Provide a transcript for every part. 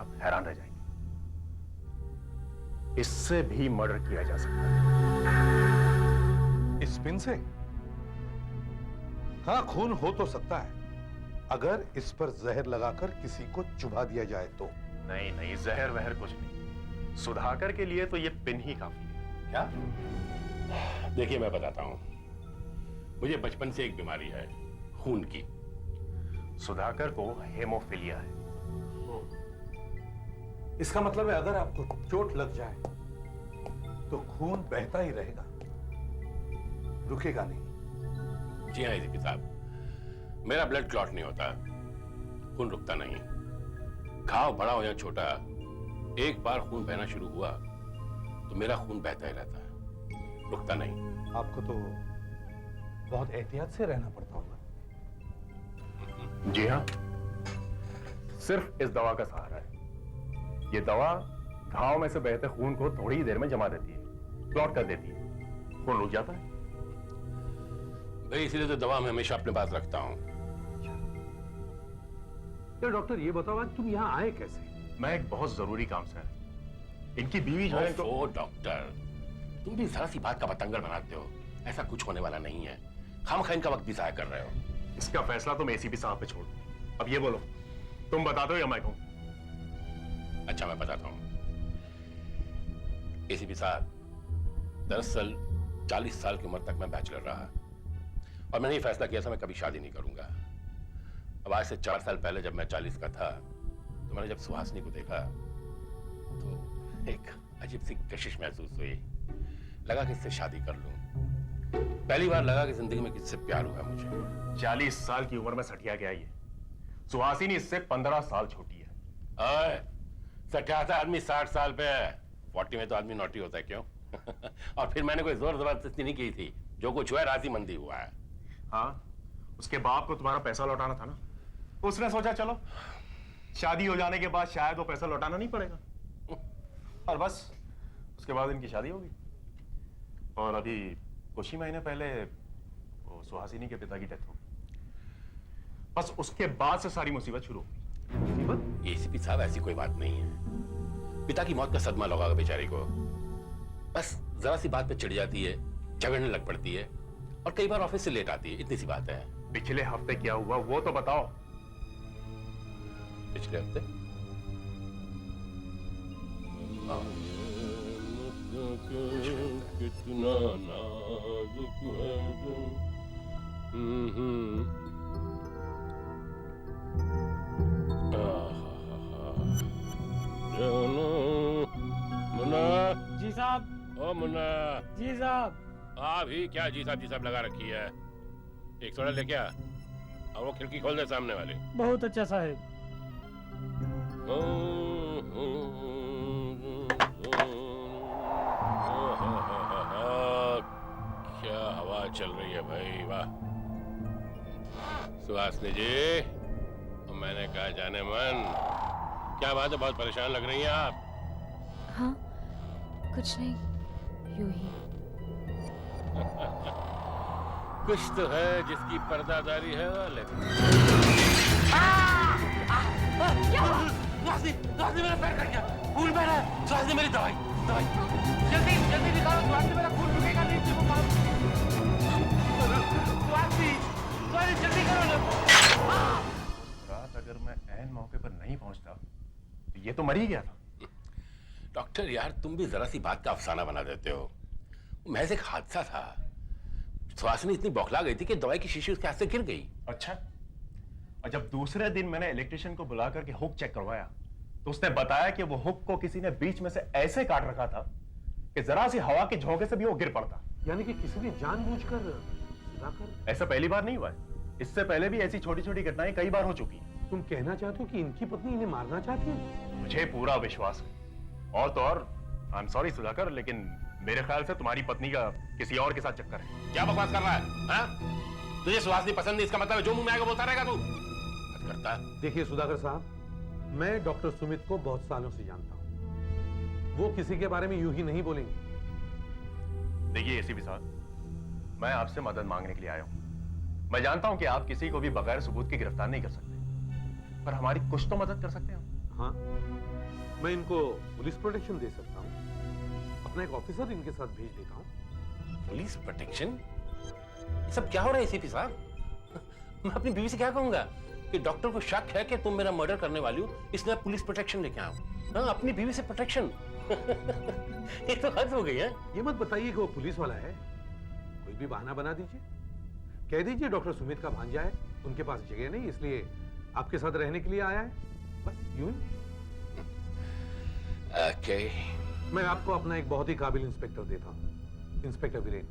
आप हैरान रह जाएंगे। इससे भी मर्डर किया जा सकता है। इस पिन से? हाँ, खून हो तो सकता है, अगर इस पर जहर लगाकर किसी को चुभा दिया जाए तो। नहीं नहीं, जहर वहर कुछ नहीं। सुधाकर के लिए तो ये पिन ही काफी है। क्या? देखिए मैं बताता हूं, मुझे बचपन से एक बीमारी है, खून की। सुधाकर को हेमोफीलिया है। इसका मतलब है अगर आपको चोट लग जाए तो खून बहता ही रहेगा, रुकेगा नहीं। जी हाँ एसीपी साहब, मेरा ब्लड क्लॉट नहीं होता, खून रुकता नहीं। घाव बड़ा हो या छोटा, एक बार खून बहना शुरू हुआ तो मेरा खून बहता ही रहता है, रुकता नहीं। आपको तो बहुत एहतियात से रहना पड़ता होगा। जी हाँ, सिर्फ इस दवा का सहारा है। ये दवा घाव में से बहते खून को थोड़ी ही देर में जमा देती है, क्लॉट कर देती है, खून रुक जाता है। भाई इसलिए तो दवा मैं हमेशा अपने पास रखता हूं। तो डॉक्टर ये बताओ आज तुम यहाँ आए कैसे? मैं एक बहुत जरूरी काम से आया। इनकी बीवी जो है ओ डॉक्टर, तुम भी जरा सी बात का बतंगड़ बनाते हो। ऐसा कुछ होने वाला नहीं है, खामखा इनका वक्त भी जाया कर रहे हो। इसका फैसला तुम एसीपी साहब पे छोड़ दो। अब ये बोलो, तुम बता दो या मैं कहूं? अच्छा मैं बताता हूं। एसीपी साहब, दरअसल 40 साल की उम्र तक मैं बैचलर रहा और मैंने ये फैसला किया था मैं कभी शादी नहीं करूंगा। अब आज से 4 साल पहले जब मैं 40 का था तो मैंने जब सुहासिनी को देखा तो एक अजीब सी कशिश महसूस हुई। लगा कि इससे शादी कर लूं। पहली बार लगा कि जिंदगी में किससे प्यार हुआ मुझे। 40 साल की उम्र में सठिया गया ये। सुहासिनी इससे 15 साल छोटी है। सठियाता आदमी 60 साल पे है, 40 में तो आदमी नॉटी होता है, क्यों? और फिर मैंने कोई जोर जबरदस्ती नहीं की थी, जो कुछ हुआ है राजी मंदी हुआ है। हाँ, उसके बाप को तुम्हारा पैसा लौटाना था ना, उसने सोचा चलो शादी हो जाने के बाद शायद वो पैसा लौटाना नहीं पड़ेगा, और बस उसके बाद इनकी शादी होगी। और अभी कुछ ही महीने पहले वो सुहासिनी के पिता की डेथ हो गई। बस उसके बाद से सारी मुसीबत शुरू हुई। मुसीबत? एसीपी साहब ऐसी कोई बात नहीं है। पिता की मौत का सदमा लगा बेचारी को, बस जरा सी बात पे चिढ़ जाती है, झगड़ने लग पड़ती है और कई बार ऑफिस से लेट आती है, इतनी सी बात है। पिछले हफ्ते क्या हुआ वो तो बताओ। पिछले हफ्ते? कितना नाजुक है मुन्ना जी साहब। ओ मुन्ना जी साहब। भी क्या जी साहब लगा रखी है। एक सोडा लेके आ और वो खिड़की खोल दे सामने वाली। बहुत अच्छा साहब। क्या हवा चल रही है भाई, वाह। सुहासिनी जी, मैंने कहा जाने मन, क्या बात है, बहुत परेशान लग रही हैं आप। हाँ, कुछ नहीं, यूं ही। कुछ तो है जिसकी पर्दादारी है वाले। मेरा पैर कट गया, खून बह रहा है। सुहासिनी मेरी दवाई जल्दी जल्दी निकालो। सुहासिनी मेरा खून रुकेगा नहीं। सुहासिनी जल्दी करो ना। रात अगर मैं ऐन मौके पर नहीं पहुंचता तो ये तो मर ही गया था। डॉक्टर यार, तुम भी जरा सी बात का अफसाना बना देते हो। महज एक हादसा था। सुहासिनी इतनी बौखला गई थी कि दवाई की शीशी उसके हाथ से गिर गई। अच्छा, और जब दूसरे दिन मैंने इलेक्ट्रिशियन को बुला करके हुक चेक करवाया तो उसने बताया कि वो हुक को किसी ने बीच में से ऐसे काट रखा था कि जरा सी हवा के झोंके से भी वो गिर पड़ता। यानी कि किसी ने जानबूझकर सुधाकर। ऐसा पहली बार नहीं हुआ है, इससे पहले भी ऐसी छोटी छोटी घटनाएं कई बार हो चुकी हैं। तुम कहना चाहते हो कि इनकी पत्नी इन्हें मारना चाहती है? मुझे पूरा विश्वास है। और तो और, आई एम सॉरी सुधाकर, लेकिन मेरे ख्याल से तुम्हारी पत्नी का किसी और के साथ चक्कर है। क्या बकवास कर रहा है, हाँ? तुझे सुहासिनी पसंद नहीं, इसका मतलब है जो मुंह में आएगा बोलता रहेगा तू। करता है। देखिए सुधाकर साहब, मैं डॉक्टर सुमित को बहुत सालों से जानता हूं। वो किसी के बारे में यूं ही नहीं बोलेंगे। देखिए एसीपी साहब, मैं आपसे मदद मांगने के लिए आया हूं। मैं जानता हूं कि आप किसी को भी बगैर सबूत के गिरफ्तार नहीं कर सकते, पर हमारी कुछ तो मदद कर सकते हैं। हाँ, मैं इनको पुलिस प्रोटेक्शन दे सकता हूँ। अपना एक ऑफिसर इनके साथ भेज देता हूँ। Police protection? ये सब क्या हो रहा है एसीपी साहब? मैं अपनी बीवी से क्या कहूंगा कि डॉक्टर को शक है कि तुम मेरा मर्डर करने वाली हो, इसलिए पुलिस प्रोटेक्शन लेके आओ। हाँ, अपनी बीवी से प्रोटेक्शन। ये तो हद हो गई है। ये मत बताइए कि वो पुलिस वाला है। कोई भी बहाना बना दीजिए, कह दीजिए डॉक्टर सुमित का भांजा है, उनके पास जगह नहीं, इसलिए आपके साथ रहने के लिए आया है, बस यूं ही। ओके। मैं आपको अपना एक बहुत ही काबिल इंस्पेक्टर देता हूं, इंस्पेक्टर वीरेन।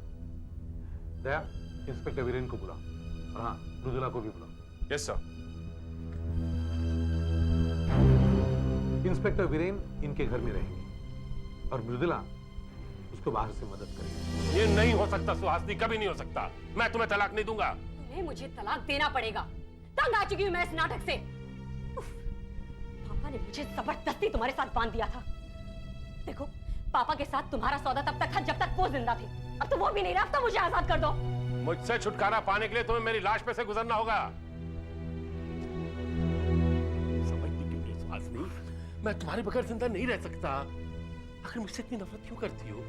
दया, इंस्पेक्टर वीरेन को बुला, और हाँ, मृदुला को भी बुला। Yes sir. इंस्पेक्टर वीरेन इनके घर में रहेंगे और मृदुला उसको बाहर से मदद करेगी। ये नहीं हो सकता सुहासिनी, कभी नहीं हो सकता। मैं तुम्हें तलाक नहीं दूंगा। तुम्हें मुझे तलाक देना पड़ेगा। तंग आ चुकी हूं मैं इस नाटक से। उफ, पापा ने मुझे जबरदस्ती तुम्हारे साथ बांध दिया था। देखो, पापा के साथ तुम्हारा सौदा तब तक था जब तक वो जिंदा थे। अब तो वो भी नहीं रहा, अब तो मुझे आजाद कर दो। मुझसे छुटकारा पाने के लिए तुम्हें मेरी लाश पे से गुजरना होगा। समझती क्यों नहीं सुहासिनी? मैं तुम्हारे बगैर जिंदा नहीं रह सकता। आखिर मुझसे इतनी नफरत क्यों करती हो?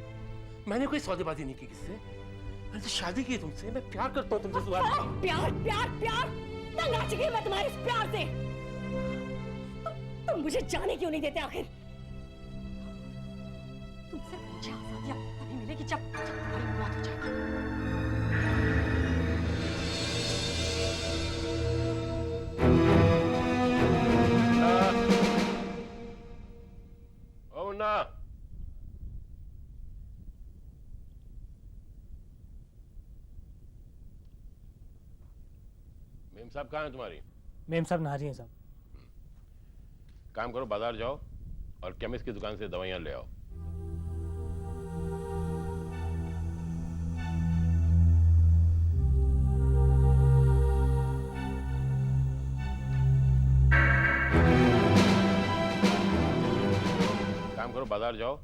मैंने कोई सौदेबाजी नहीं की किससे। मैंने तो शादी की तुमसे, मैं प्यार करता हूँ तुमसे सुहासिनी। प्यार प्यार प्यार, तंग आ चुकी हूं मैं तुम्हारे इस प्यार से। तुम मुझे जाने क्यों नहीं देते आखिर? तुमसे मुझे आजादी अब तभी मिलेगी जब तुम्हारी मौत हो जाएगी। ओ ना, मेम साहब कहाँ हैं तुम्हारी? मेम साहब नहा रही हैं साहब। काम करो, बाजार जाओ और केमिस्ट की दुकान से दवाइयां ले आओ। काम करो, बाजार जाओ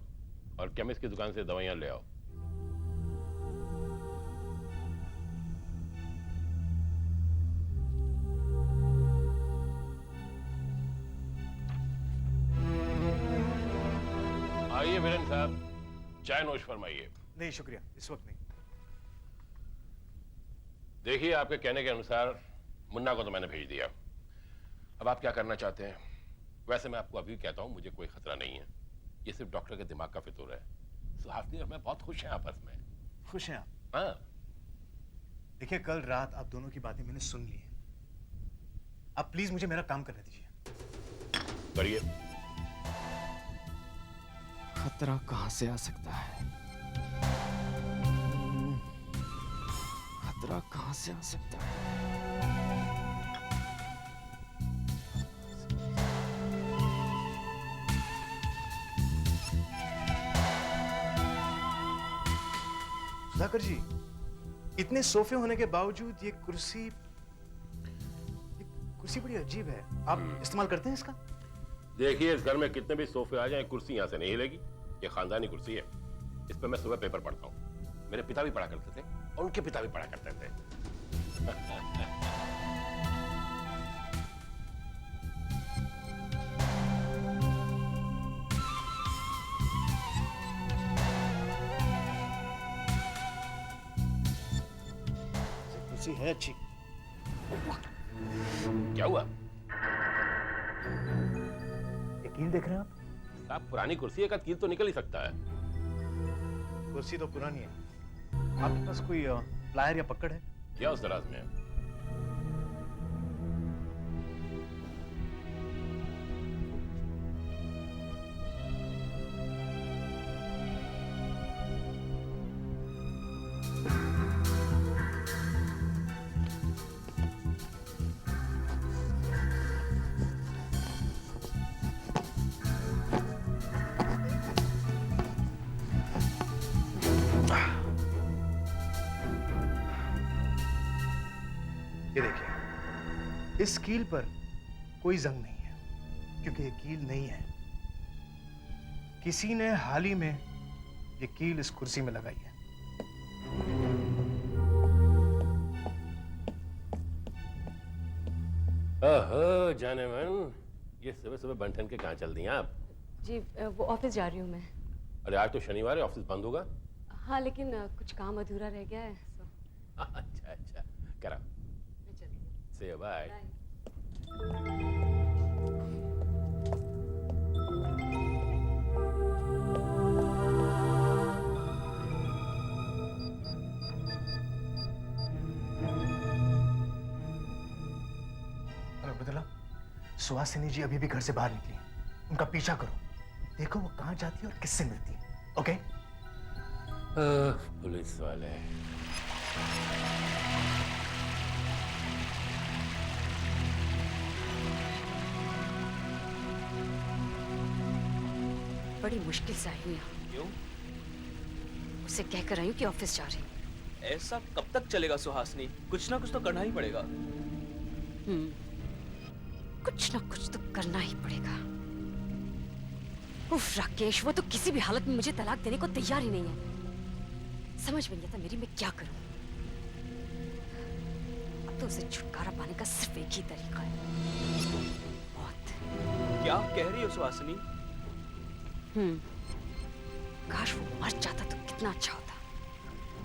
और केमिस्ट की दुकान से दवाइयां ले आओ। आइए वीरेन साहब, चाय नोश फरमाइए। नहीं शुक्रिया, इस वक्त नहीं। देखिए, आपके कहने के अनुसार मुन्ना को तो मैंने भेज दिया। अब आप क्या करना चाहते हैं? वैसे मैं आपको अभी कहता हूं, मुझे कोई खतरा नहीं है। ये सिर्फ डॉक्टर के दिमाग का फितूर है। सुहासिनी और मैं बहुत खुश हैं आपस में। खुश हैं आप? हाँ। देखिए, कल रात आप दोनों की बातें मैंने सुन ली हैं। आप प्लीज मुझे मेरा काम करने दीजिए। करिए। खतरा कहां से आ सकता है? खतरा कहां से आ सकता है? सुधाकर जी, इतने सोफे होने के बावजूद ये कुर्सी बड़ी अजीब है। आप इस्तेमाल करते हैं इसका? देखिए, इस घर में कितने भी सोफे आ जाएं, कुर्सी यहां से नहीं हिलेगी। ये खानदानी कुर्सी है। इस पर मैं सुबह पेपर पढ़ता हूं। मेरे पिता भी पढ़ा करते थे और उनके पिता भी पढ़ा करते थे। कुर्सी है अच्छी। क्या हुआ? ये कील देख रहे हैं आप? साहब, पुरानी कुर्सी है, का कील तो निकल ही सकता है। कुर्सी तो पुरानी है। आपके पास कोई प्लायर या पकड़ है? क्या उस दराज में है? ये देखिए, इस कील पर कोई जंग नहीं है, क्योंकि ये कील नहीं है। किसी ने हाल ही में ये कील इस कुर्सी में लगाई है। ओहो, जाने मन, ये सुबह सुबह बंठन के कहाँ चल दी हैं आप? जी वो ऑफिस जा रही हूँ मैं। अरे आज तो शनिवार है, ऑफिस बंद होगा। हाँ लेकिन कुछ काम अधूरा रह गया है सो अच्छा अच्छा, करा। मैं चली हूँ। से बाय। बाय। रुद्रला, सुहासिनी जी अभी भी घर से बाहर निकली हैं। उनका पीछा करो, देखो वो कहाँ जाती है और किससे मिलती है। ओके? पुलिस वाले। बड़ी मुश्किल से आई हूँ यहाँ। क्यों? उसे कहकर आई हूँ कि ऑफिस जा रही हूँ। ऐसा कब तक चलेगा सुहासिनी? कुछ ना कुछ तो करना ही पड़ेगा। कुछ ना कुछ तो करना ही पड़ेगा। उफ राकेश, वो तो किसी भी हालत में मुझे तलाक देने को तैयार ही नहीं है। समझ में नहीं आता मेरी मैं क्या करूं। अब तो उसे छुटकारा पाने का सिर्फ एक ही तरीका है, मौत। क्या कह रही हो सुहासिनी? काश वो मर जाता तो कितना अच्छा होता।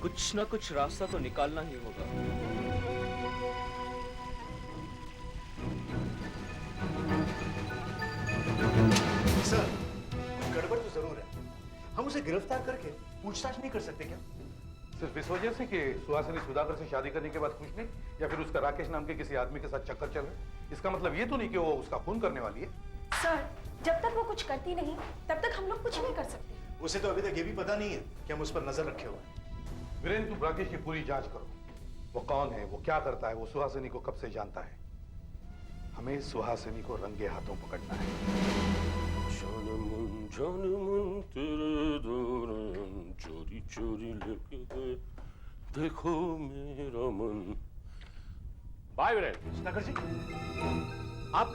कुछ ना कुछ रास्ता तो निकालना ही होगा। सर, गड़बड़ तो जरूर है। हम उसे गिरफ्तार करके पूछताछ नहीं कर सकते क्या? सिर्फ इस वजह से कि सुहासिनी सुधाकर से शादी करने के बाद खुश नहीं, या फिर उसका राकेश नाम के किसी आदमी के साथ चक्कर चल रहा है। इसका मतलब ये तो नहीं कि वो उसका खून करने वाली है। सर, जब तक वो कुछ करती नहीं तब तक हम लोग कुछ नहीं कर सकते। उसे तो अभी तक ये भी पता नहीं है कि हम उस पर नजर रखे हुए हैं। वीरेंद्र, तुम राकेश की पूरी जांच करो। वो कौन है, वो क्या करता है, वो सुहासिनी को कब से जानता है। हमें सुहासिनी को रंगे हाथों पकड़ना है। जानमुन तेरे दौरान चोरी चोरी लेके गए, देखो मेरा मन। बाय वीरेंद्र। सुधाकर जी, आप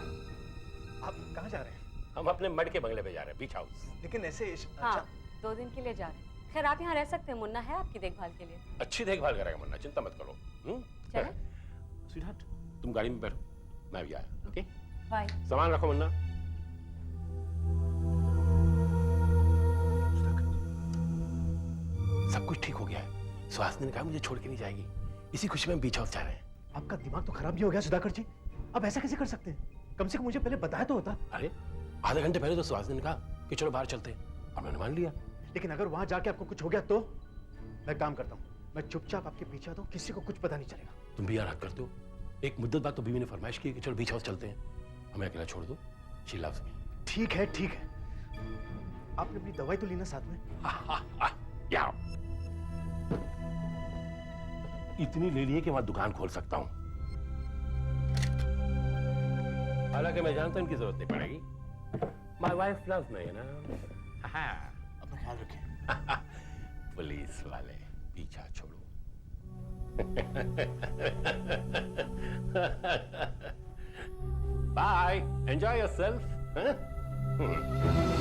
कहाँ जा रहे हैं? हम अपने मड के बंगले पे जा रहे हैं, बीच हाउस। लेकिन ऐसे हाँ, 2 दिन के लिए जा रहे हैं। खैर आप यहाँ रह सकते हैं, मुन्ना है आपकी देखभाल के लिए। अच्छी देखभाल करेगा मुन्ना, चिंता मत करो। चलें? स्वीटहार्ट, तुम गाड़ी में बैठो, मैं भी आया। Okay, bye. सामान रखो मुन्ना। सब कुछ ठीक हो गया है। सुहासिनी ने कहा मुझे छोड़ के नहीं जाएगी। इसी खुशी में बीच हाउस जा रहे हैं। आपका दिमाग तो खराब भी हो गया सुधाकर जी। अब ऐसा कैसे कर सकते हैं? कम से कम मुझे पहले बताया तो होता। अरे आधे घंटे पहले तो सुहासिनी ने कहा कि चलो बाहर चलते हैं, और मैंने मान लिया। लेकिन अगर वहां जाके आपको कुछ हो गया तो? मैं काम करता हूँ, मैं चुपचाप आपके पीछे आता हूँ, किसी को कुछ पता नहीं चलेगा। तुम भी यार हद करते हो। एक मुद्दत बाद तो बीवी ने फरमाइश की कि चलो बीच हाउस चलते हैं, हमें अकेला छोड़ दो। She loves me. ठीक है ठीक है, आपने अपनी दवाई तो ली ना साथ में? या इतनी ले लिए कि मैं दुकान खोल सकता हूं। हालांकि मैं जानता हूं इनकी जरूरत नहीं पड़ेगी। माय वाइफ लव्स मी ना। अपना ख्याल रखें। पुलिस वाले, पीछा छोड़ो। Bye, enjoy yourself.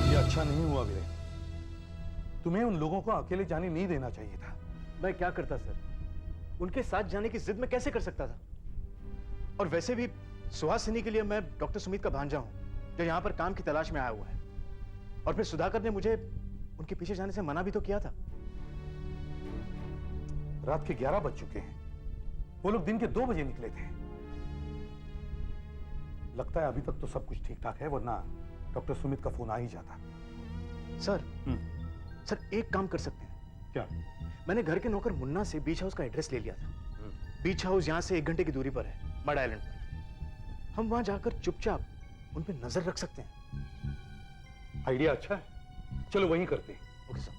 ये अच्छा नहीं हुआ वीरेंद्र, तुम्हें उन लोगों को अकेले जाने नहीं देना चाहिए था। मैं क्या करता सर, उनके साथ जाने की जिद में कैसे कर सकता था? और वैसे भी सुहासिनी के लिए मैं डॉक्टर सुमित का भांजा हूं, जो यहाँ पर काम की तलाश में आया हुआ है। और फिर सुधाकर ने मुझे उनके पीछे जाने से मना भी तो किया था। रात के 11 बज चुके हैं, वो लोग दिन के 2 बजे निकले थे। लगता है अभी तक तो सब कुछ ठीक ठाक है, वरना डॉक्टर सुमित का फोन आ ही जाता। सर सर एक काम कर सकते हैं क्या? मैंने घर के नौकर मुन्ना से बीच हाउस का एड्रेस ले लिया था। बीच हाउस यहाँ से 1 घंटे की दूरी पर है, मड आइलैंड पर। हम वहां जाकर चुपचाप उन पे नजर रख सकते हैं। आइडिया अच्छा है, चलो वहीं करते हैं। Okay sir.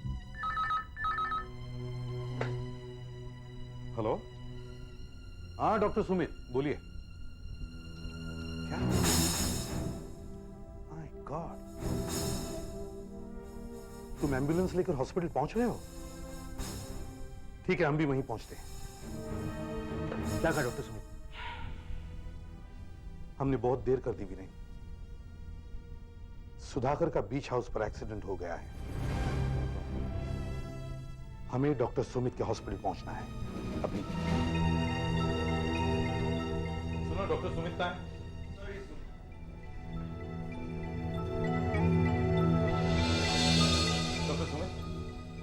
हेलो, हाँ डॉक्टर सुमित बोलिए। क्या? माय गॉड, तुम एम्बुलेंस लेकर हॉस्पिटल पहुंच रहे हो? ठीक है, हम भी वहीं पहुंचते हैं। क्या कहा डॉक्टर सुमित? हमने बहुत देर कर दी वीरेंद्र। सुधाकर का बीच हाउस पर एक्सीडेंट हो गया है। हमें डॉक्टर सुमित के हॉस्पिटल पहुंचना है अभी। सुनो, डॉक्टर सुमित कहाँ है?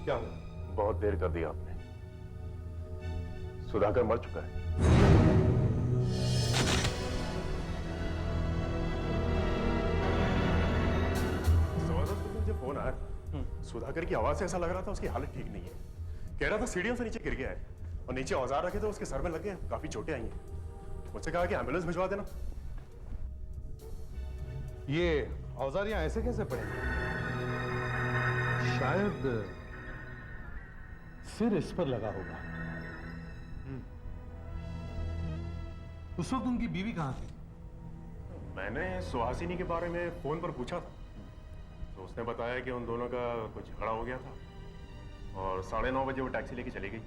क्या हुआ? बहुत देर कर दी आपने। सुधाकर मर चुका है। मुझे फोन आया था, सुधाकर की आवाज से ऐसा लग रहा था उसकी हालत ठीक नहीं है। कह रहा था सीढ़ियों से नीचे गिर गया है और नीचे औजार रखे थे उसके सर में लगे, काफी चोटें आई हैं। मुझसे कहा कि एम्बुलेंस भिजवा देना। ये औजार यहाँ ऐसे कैसे पड़े? शायद सिर इस पर लगा होगा। उस वक्त उनकी बीवी कहां थी? मैंने सुहासिनी के बारे में फोन पर पूछा था, तो उसने बताया कि उन दोनों का कुछ झगड़ा हो गया था और 9:30 बजे वो टैक्सी लेके चली गई।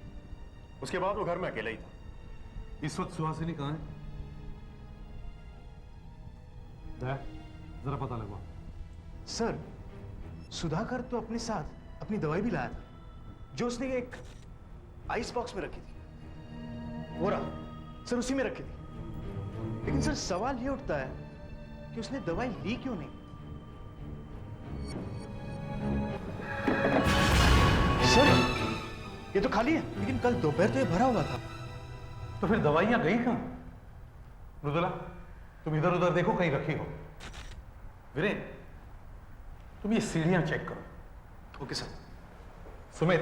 उसके बाद वो घर में अकेला ही था। इस वक्त सुहासिनी कहां है? जरा पता लगवा। सर, सुधाकर तो अपने साथ अपनी दवाई भी लाया था, जो उसने एक आइस बॉक्स में रखी थी। वो रहा सर, उसी में रखी थी। लेकिन सर सवाल ये उठता है कि उसने दवाई ली क्यों नहीं? सर, ये तो खाली है, लेकिन कल दोपहर तो ये भरा हुआ था। तो फिर दवाइयां गई कहां? रुदला, तुम इधर उधर देखो, कहीं रखी हो। वीरेन, तुम ये सीढ़ियां चेक करो। Okay sir. सुमित,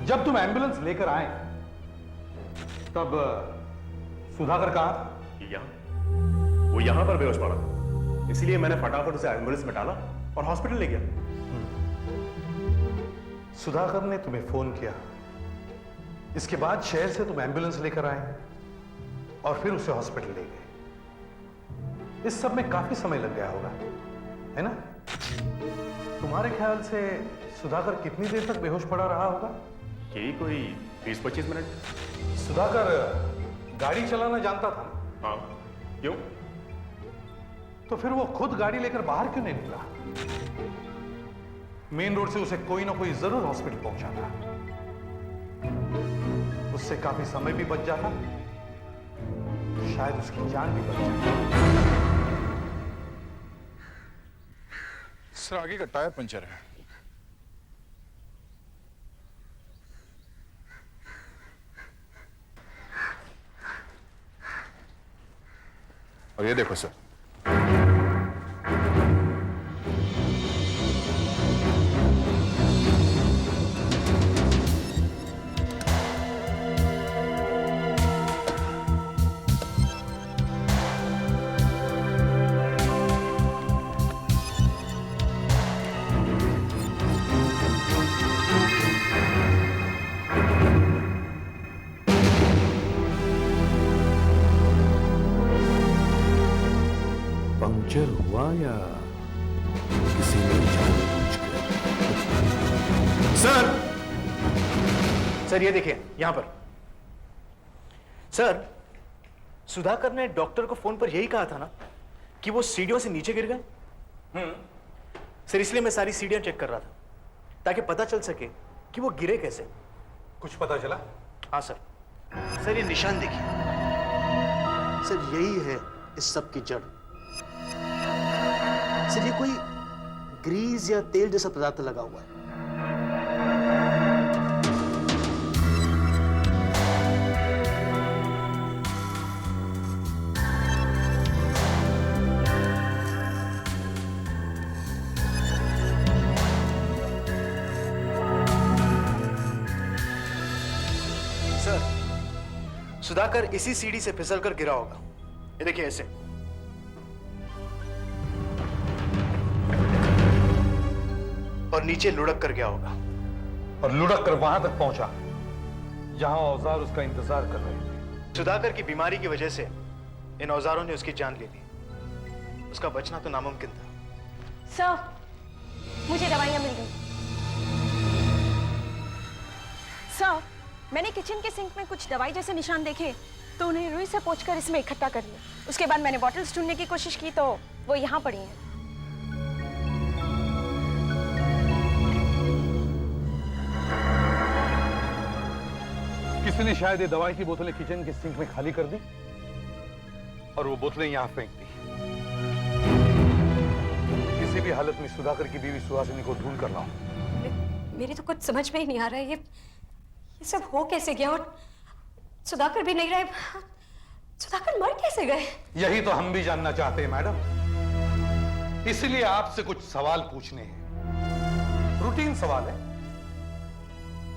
जब तुम एम्बुलेंस लेकर आए तब सुधाकर कहां था? यहाँ, वो यहाँ पर बेहोश पड़ा था, इसलिए मैंने फटाफट उसे एम्बुलेंस में डाला और हॉस्पिटल ले गया। सुधाकर ने तुम्हें फोन किया, इसके बाद शहर से तुम एम्बुलेंस लेकर आए और फिर उसे हॉस्पिटल ले गए। इस सब में काफी समय लग गया होगा, है ना? तुम्हारे ख्याल से सुधाकर कितनी देर तक बेहोश पड़ा रहा होगा? यही कोई 20-25 मिनट। सुधाकर गाड़ी चलाना जानता था ना? हाँ, क्यों? तो फिर वो खुद गाड़ी लेकर बाहर क्यों नहीं निकला? मेन रोड से उसे कोई ना कोई जरूर हॉस्पिटल पहुंचाना। उससे काफी समय भी बच जाता, शायद उसकी जान भी बच जाती। सर, आगे का टायर पंचर है। और ये देखो सर, पंक्चर हुआ या किसी ने जानबूझकर? सर ये देखिए यहां पर। सर, सुधाकर ने डॉक्टर को फोन पर यही कहा था ना कि वो सीढ़ियों से नीचे गिर गए। सर, इसलिए मैं सारी सीढ़ियां चेक कर रहा था ताकि पता चल सके कि वो गिरे कैसे। कुछ पता चला? हाँ सर। सर, ये निशान देखिए। सर, यही है इस सब की जड़। सर, ये कोई ग्रीस या तेल जैसा पदार्थ लगा हुआ है। सर, सुधाकर इसी सीढ़ी से फिसलकर गिरा होगा। ये देखिए ऐसे। और नीचे लुढ़क कर गया होगा। और लुढ़क कर वहां तक पहुंचा जहां औजार उसका इंतजार कर रहे थे। सुधाकर की बीमारी की वजह से इन औजारों ने उसकी जान ले ली। उसका बचना तो नामुमकिन था। सर, मुझे दवाइयां मिल गई। सर, मैंने किचन के सिंक में कुछ दवाई जैसे निशान देखे तो उन्हें रुई से पोंछकर इसमें इकट्ठा कर लिया। उसके बाद मैंने बॉटल्स ढूंढने की कोशिश की तो वो यहाँ पड़ी हैं। किसी ने शायद ये दवाई की बोतलें किचन के सिंक में खाली कर दी और वो बोतलें यहां फेंक दी। किसी भी हालत में सुधाकर की बीवी सुहासिनी को ढूंढ कर लाओ। मेरी तो कुछ समझ में ही नहीं आ रहा है ये सब हो कैसे गया। और सुधाकर भी नहीं रहे, सुधाकर मर कैसे गए? यही तो हम भी जानना चाहते हैं मैडम, इसलिए आपसे कुछ सवाल पूछने हैं। रूटीन सवाल है,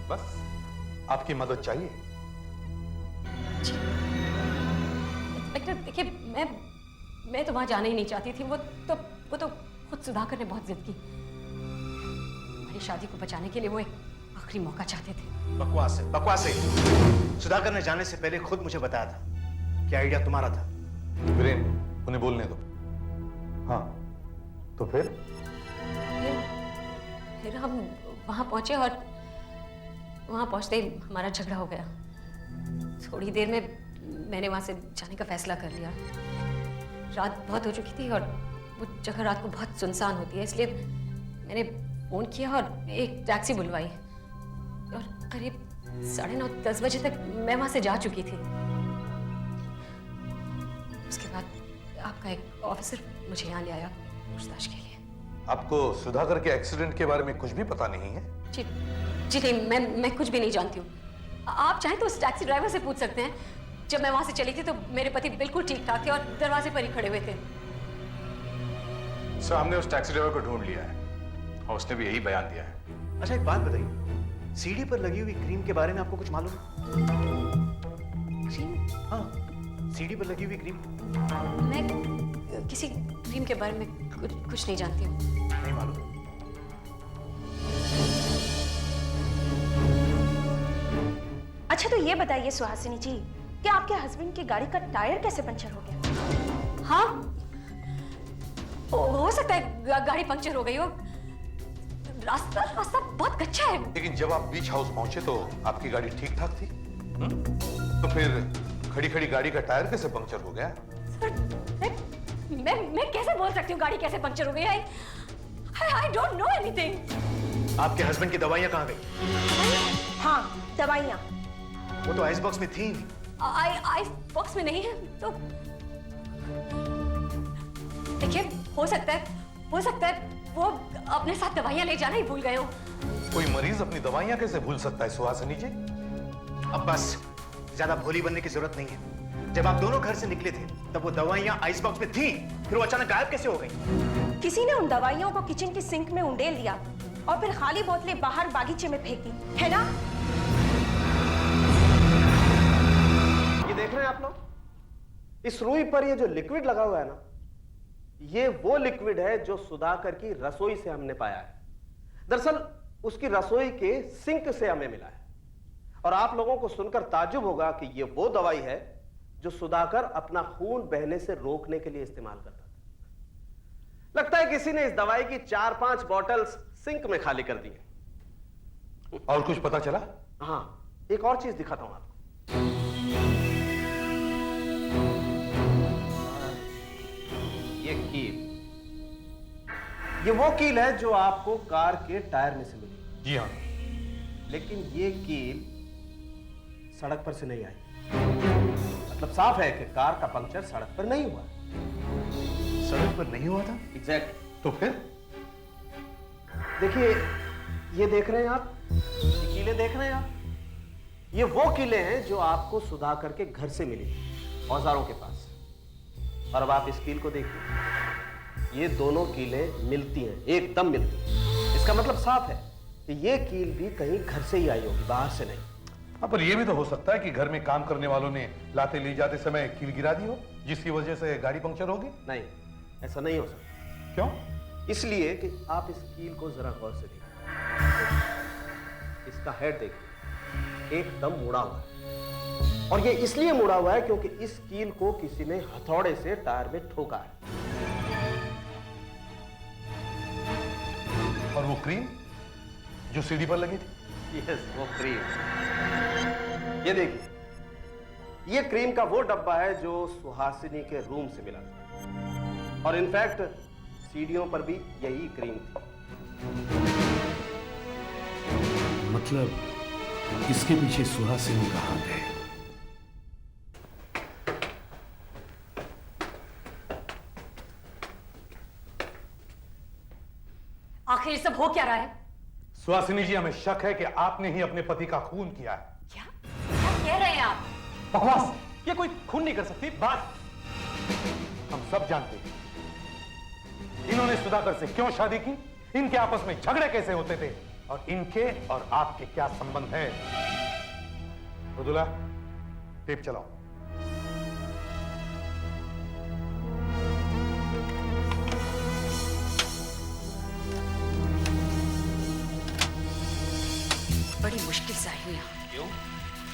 बस आपकी मदद चाहिए। इंस्पेक्टर देखिए, मैं तो वहां जाना ही नहीं चाहती थी। वो तो खुद सुधाकर ने बहुत जिद की। हमारी शादी को बचाने के लिए वो एक आखिरी मौका चाहते थे। बकवास है, बकवास है। सुधाकर ने जाने से पहले खुद मुझे बताया था कि आइडिया तुम्हारा था। वीरेन, उन्हें बोलने दो। हाँ, तो फिर हम वहां पहुंचे और वहां पहुंचते ही हमारा झगड़ा हो गया। थोड़ी देर में मैंने वहां से जाने का फैसला कर लिया। रात बहुत हो चुकी थी और वो जगह रात को बहुत सुनसान होती है, इसलिए मैंने फोन किया और एक टैक्सी बुलवाई। और करीब 9:30-10 बजे तक मैं वहां से जा चुकी थी। उसके बाद आपका एक ऑफिसर मुझे यहाँ ले आया पूछताछ के लिए। आपको सुधाकर के एक्सीडेंट के बारे में कुछ भी पता नहीं है? जी नहीं, मैं कुछ भी नहीं जानती हूँ। आप चाहें तो उस टैक्सी ड्राइवर से पूछ सकते हैं। जब मैं वहां से चली थी तो मेरे पति बिल्कुल ठीक ठाक थे और दरवाजे पर ही खड़े हुए थे। सर, हमने उस टैक्सी ड्राइवर को ढूंढ लिया है और उसने भी यही बयान दिया है। अच्छा, एक बात बताइए, सीढ़ी पर लगी हुई क्रीम के बारे में आपको कुछ मालूम है? क्रीम? हाँ, सीढ़ी पर लगी हुई क्रीम। मैं किसी क्रीम के बारे में कुछ नहीं जानती हूँ। नहीं मालूम? अच्छा, तो ये बताइए सुहासिनी जी कि आपके हस्बैंड की गाड़ी का टायर कैसे पंचर हो गया? हाँ, हो सकता है गाड़ी पंक्चर हो गई हो। रास्ता बहुत कच्चा है। लेकिन जब आप बीच हाउस पहुंचे तो आपकी गाड़ी ठीक ठाक थी। तो फिर खड़ी खड़ी गाड़ी का टायर कैसे पंक्चर हो गया? सर, मैं कैसे बोल सकती हूँ गाड़ी कैसे पंक्चर हो गई? I don't know anything. आपके हस्बैंड की दवाइयां कहाँ गई? हाँ, दवाइयाँ। वो तो आइस बॉक्स में थी। आइस बॉक्स में नहीं है तो देखिए, हो सकता है वो अपने साथ दवाइयां ले जाना ही भूल गए हो। कोई मरीज अपनी दवाइयां कैसे भूल सकता है सुहासिनी जी? अब बस ज्यादा भोली बनने की जरूरत नहीं है। जब आप दोनों घर से निकले थे तब वो दवाइयां आइस बॉक्स में थी, फिर वो अचानक गायब कैसे हो गई? किसी ने उन दवाइयों को किचन की सिंक में उंडेल दिया और फिर खाली बोतलें बाहर बागीचे में फेंक दी, है ना? ये देख रहे हैं आप लोग, इस रुई पर ये जो लिक्विड लगा हुआ है ना, ये वो लिक्विड है जो सुधाकर की रसोई से हमने पाया है। दरअसल उसकी रसोई के सिंक से हमें मिला है। और आप लोगों को सुनकर ताज्जुब होगा कि ये वो दवाई है जो सुधाकर अपना खून बहने से रोकने के लिए इस्तेमाल करता था। लगता है किसी ने इस दवाई की 4-5 बॉटल्स सिंक में खाली कर दी है। और कुछ पता चला? हाँ, एक और चीज दिखाता हूं आपको। ये कील, ये वो कील है जो आपको कार के टायर में से मिली। जी हाँ। लेकिन ये कील सड़क पर से नहीं आई। मतलब साफ है कि कार का पंक्चर सड़क पर नहीं हुआ। सड़क पर नहीं हुआ था? एग्जैक्ट। तो फिर देखिए, ये देख रहे हैं आप, ये कीलें देख रहे हैं आप, ये वो कीलें हैं जो आपको सुधाकर के घर से मिली औजारों के पास। और अब आप इस कील को देखिए, ये दोनों कीलें मिलती हैं, एकदम मिलती हैं। इसका मतलब साफ है कि ये कील भी कहीं घर से ही आई होगी, बाहर से नहीं। हाँ, पर यह भी तो हो सकता है कि घर में काम करने वालों ने लाते ले जाते समय कील गिरा दी हो, जिसकी वजह से गाड़ी पंक्चर होगी। नहीं, ऐसा नहीं हो सकता। क्यों? इसलिए कि आप इस कील को जरा गौर से देखिए। इसका हेड देखिए, एकदम मुड़ा हुआ है। और ये इसलिए मुड़ा हुआ है क्योंकि इस कील को किसी ने हथौड़े से टायर में ठोका है। और वो क्रीम जो सीढ़ी पर लगी थी? यस, वो क्रीम। ये देखिए, ये क्रीम का वो डब्बा है जो सुहासिनी के रूम से मिला था। और इनफैक्ट सीढ़ियों पर भी यही क्रीम थी। मतलब इसके पीछे सुहासिनी का हाथ है। आखिर सब हो क्या रहा है? सुहासिनी जी, हमें शक है कि आपने ही अपने पति का खून किया है। क्या कह रहे हैं आप? बकवास! ये कोई खून नहीं कर सकती। बात हम सब जानते हैं इन्होंने सुधाकर से क्यों शादी की, इनके आपस में झगड़े कैसे होते थे और इनके और आपके क्या संबंध है। मृदुला, टेप चलाओ। बड़ी मुश्किल से आई हूँ यहाँ। क्यों?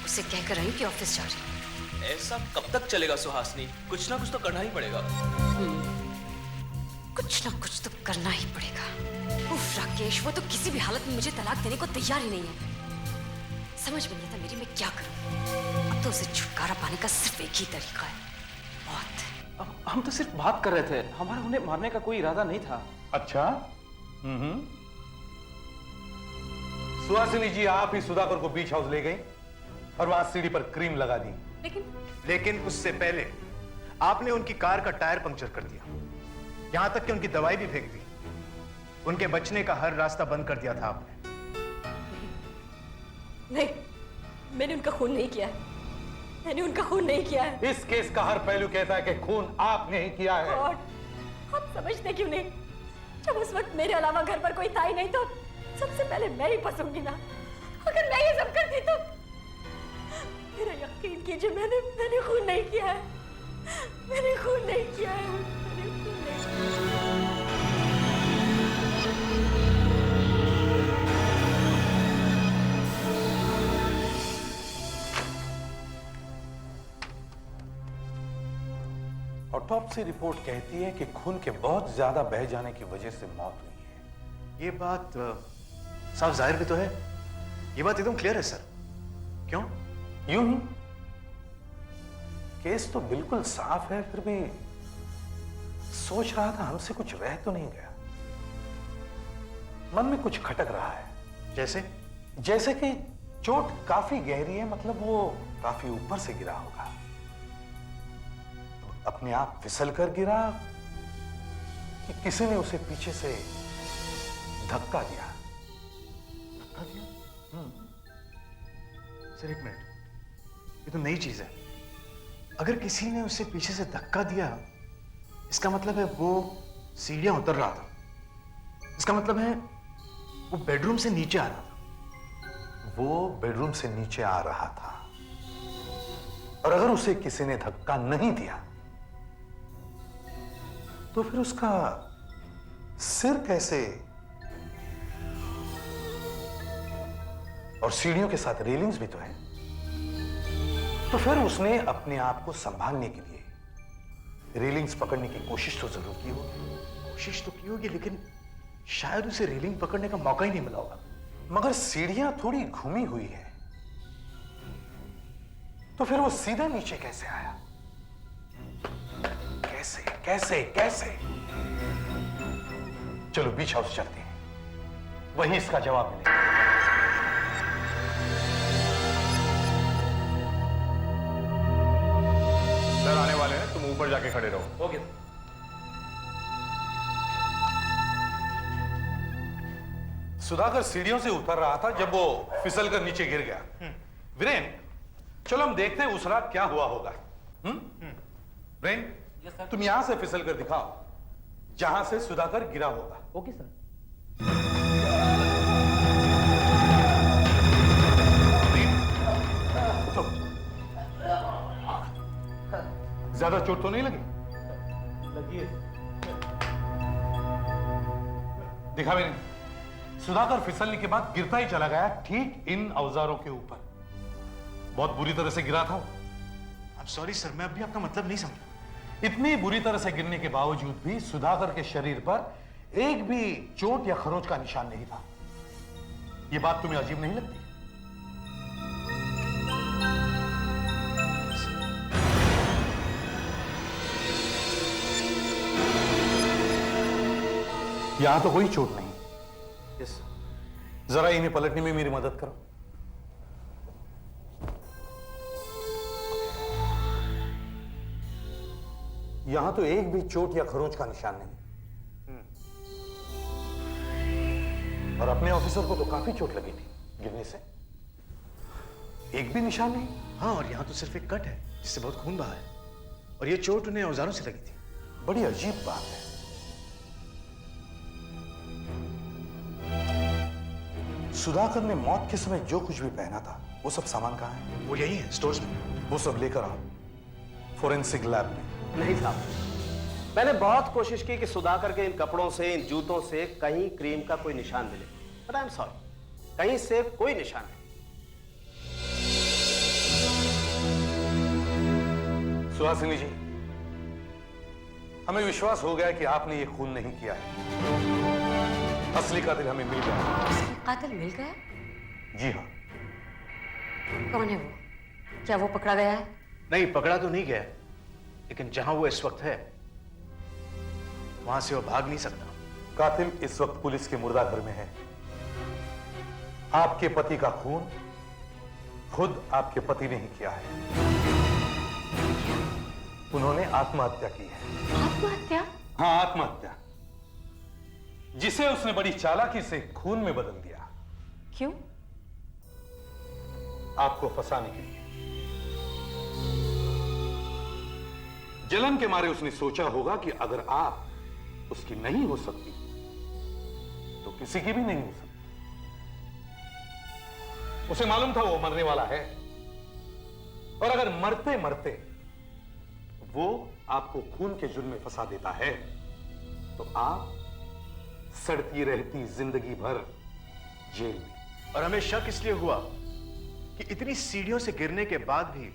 उसे कहकर आई कि ऑफिस जा रही हूँ। ऐसा कब तक चलेगा सुहासिनी? कुछ ना कुछ तो करना ही पड़ेगा। कुछ ना कुछ तो करना ही पड़ेगा। उफ राकेश, वो तो किसी भी हालत में मुझे तलाक देने को तैयार ही नहीं है। समझ में नहीं आता मेरी, मैं क्या करूं। अब तो उसे छुटकारा पाने का सिर्फ एक ही तरीका है, मौत। हम तो सिर्फ बात कर रहे थे, हमारा उन्हें मारने का कोई इरादा नहीं था। अच्छा। सुहासिनी जी, आप ही सुधाकर को बीच हाउस ले गई और वहां सीढ़ी पर क्रीम लगा दी। लेकिन उससे पहले आपने उनकी कार का टायर पंक्चर कर दिया, यहां तक कि उनकी दवाई भी फेंक दी। उनके बचने का हर रास्ता बंद कर दिया था आपने। नहीं, मैंने उनका खून नहीं किया है। मैंने उनका खून नहीं किया है। इस केस का हर पहलू कहता है कि खून आपने ही किया है। और आप समझते क्यों नहीं? जब उस वक्त मेरे अलावा घर पर कोई था ही नहीं तो सबसे पहले मैं ही फंसूंगी ना। अगर मैं ये सब करती तो मेरा यकीन कीजिए, मैंने खून नहीं किया है। मैंने खून नहीं किया है। मैंने खून नहीं किया है। ऑटोप्सी रिपोर्ट कहती है कि खून के बहुत ज्यादा बह जाने की वजह से मौत हुई है। ये बात साफ जाहिर भी तो है। ये बात एकदम क्लियर है सर। क्यों? यूं ही केस तो बिल्कुल साफ है, फिर भी सोच रहा था हमसे कुछ रह तो नहीं गया। मन में कुछ खटक रहा है। जैसे कि चोट काफी गहरी है, मतलब वो काफी ऊपर से गिरा होगा। अपने आप फिसल कर गिरा कि किसी ने उसे पीछे से धक्का दिया। सर एक मिनट, ये तो नई चीज है। अगर किसी ने उसे पीछे से धक्का दिया, इसका मतलब है वो सीढ़ियां उतर रहा था। इसका मतलब है वो बेडरूम से नीचे आ रहा था। वो बेडरूम से नीचे आ रहा था, और अगर उसे किसी ने धक्का नहीं दिया तो फिर उसका सिर कैसे, और सीढ़ियों के साथ रेलिंग्स भी तो है, तो फिर उसने अपने आप को संभालने के लिए रेलिंग्स पकड़ने की कोशिश तो जरूर की होगी। कोशिश तो की होगी, लेकिन शायद उसे रेलिंग पकड़ने का मौका ही नहीं मिला होगा। मगर सीढ़ियां थोड़ी घूमी हुई है, तो फिर वो सीधा नीचे कैसे आया? कैसे कैसे कैसे? चलो बीच हाउस चलते हैं, वहीं इसका जवाब मिलेगा। सर आने वाले हैं, तुम ऊपर जाके खड़े रहो। ओके। सुधाकर सीढ़ियों से उतर रहा था जब वो फिसल कर नीचे गिर गया। वीरेन, चलो हम देखते हैं उस रात क्या हुआ होगा। वीरेन, तुम यहां से फिसल कर दिखाओ जहां से सुधाकर गिरा होगा। Okay sir. तो ज्यादा चोट तो नहीं लगी? लगी है। दिखा वीरेन, सुधाकर फिसलने के बाद गिरता ही चला गया ठीक इन औजारों के ऊपर। बहुत बुरी तरह से गिरा था। I'm sorry सर, मैं अभी आपका मतलब नहीं समझा। इतनी बुरी तरह से गिरने के बावजूद भी सुधाकर के शरीर पर एक भी चोट या खरोंच का निशान नहीं था। यह बात तुम्हें अजीब नहीं लगती? यहां तो कोई चोट नहीं। यस जरा इन्हें पलटने में मेरी मदद करो। यहां तो एक भी चोट या खरोंच का निशान नहीं। और अपने ऑफिसर को तो काफी चोट लगी थी गिरने से। एक भी निशान नहीं। हाँ, और यहां तो सिर्फ एक कट है जिससे बहुत खून बहा है, और ये चोट उन्हें औजारों से लगी थी। बड़ी अजीब बात है। सुधाकर ने मौत के समय जो कुछ भी पहना था वो सब सामान कहाँ है? वो यही है, स्टोर्स में। वो सब लेकर आओ फोरेंसिक लैब में। नहीं साहब, मैंने बहुत कोशिश की कि सुधाकर के इन कपड़ों से, इन जूतों से कहीं क्रीम का कोई निशान मिले, बट आई एम सॉरी, कहीं से कोई निशान नहीं। सुहासिनी जी, हमें विश्वास हो गया कि आपने ये खून नहीं किया है। असली कातिल हमें मिल गया। कातिल मिल गया? जी हाँ। कौन है वो? क्या वो पकड़ा गया है? नहीं, पकड़ा तो नहीं गया, लेकिन जहां वो इस वक्त है वहां से वो भाग नहीं सकता। कातिल इस वक्त पुलिस के मुर्दा घर में है। आपके पति का खून खुद आपके पति ने ही किया है। उन्होंने आत्महत्या की है। आत्महत्या? हाँ, आत्महत्या, जिसे उसने बड़ी चालाकी से खून में बदल दिया। क्यों? आपको फंसाने के लिए। जलन के मारे उसने सोचा होगा कि अगर आप उसकी नहीं हो सकती तो किसी की भी नहीं हो सकती। उसे मालूम था वो मरने वाला है, और अगर मरते मरते वो आपको खून के जुर्म में फंसा देता है तो आप सड़ती रहती जिंदगी भर जेल में। और हमें शक इसलिए हुआ कि इतनी सीढ़ियों से गिरने के बाद भी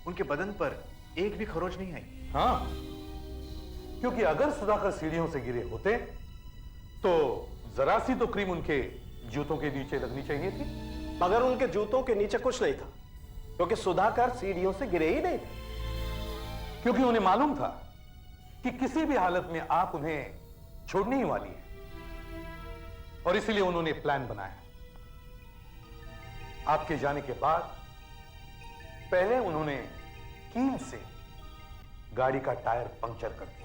उनके बदन पर एक भी खरोच नहीं आई। हाँ, क्योंकि अगर सुधाकर सीढ़ियों से गिरे होते तो जरा सी तो क्रीम उनके जूतों के नीचे लगनी चाहिए थी। मगर उनके जूतों के नीचे कुछ नहीं था, क्योंकि सुधाकर सीढ़ियों से गिरे ही नहीं थे। क्योंकि उन्हें मालूम था कि किसी भी हालत में आप उन्हें छोड़ने ही वाली है, और इसलिए उन्होंने प्लान बनाया। आपके जाने के बाद पहले उन्होंने कील से गाड़ी का टायर पंक्चर कर दिया।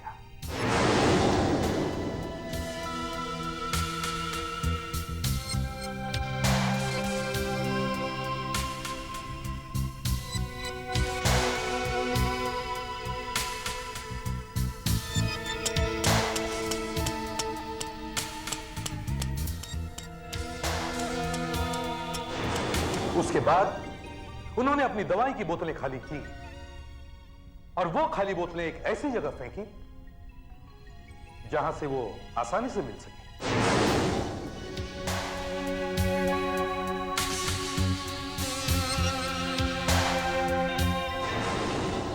उसके बाद उन्होंने अपनी दवाई की बोतलें खाली की, और वो खाली बोतलें एक ऐसी जगह फेंकी जहां से वो आसानी से मिल सके।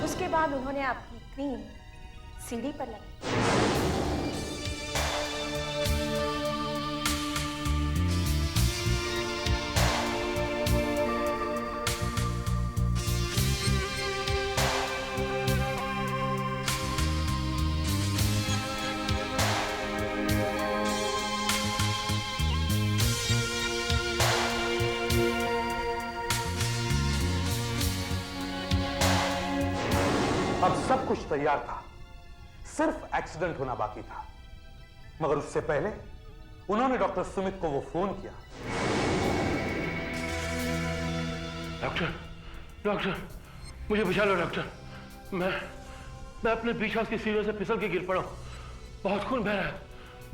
उसके बाद उन्होंने आपकी क्रीम सीढ़ी पर लगाई। अब सब कुछ तैयार था, सिर्फ एक्सीडेंट होना बाकी था। मगर उससे पहले उन्होंने डॉक्टर सुमित को वो फोन किया। डॉक्टर, मुझे बचा लो डॉक्टर। मैं अपने बीच हाउस की सीढ़ियों से फिसल के गिर पड़ा हूं। बहुत खून बह रहा है,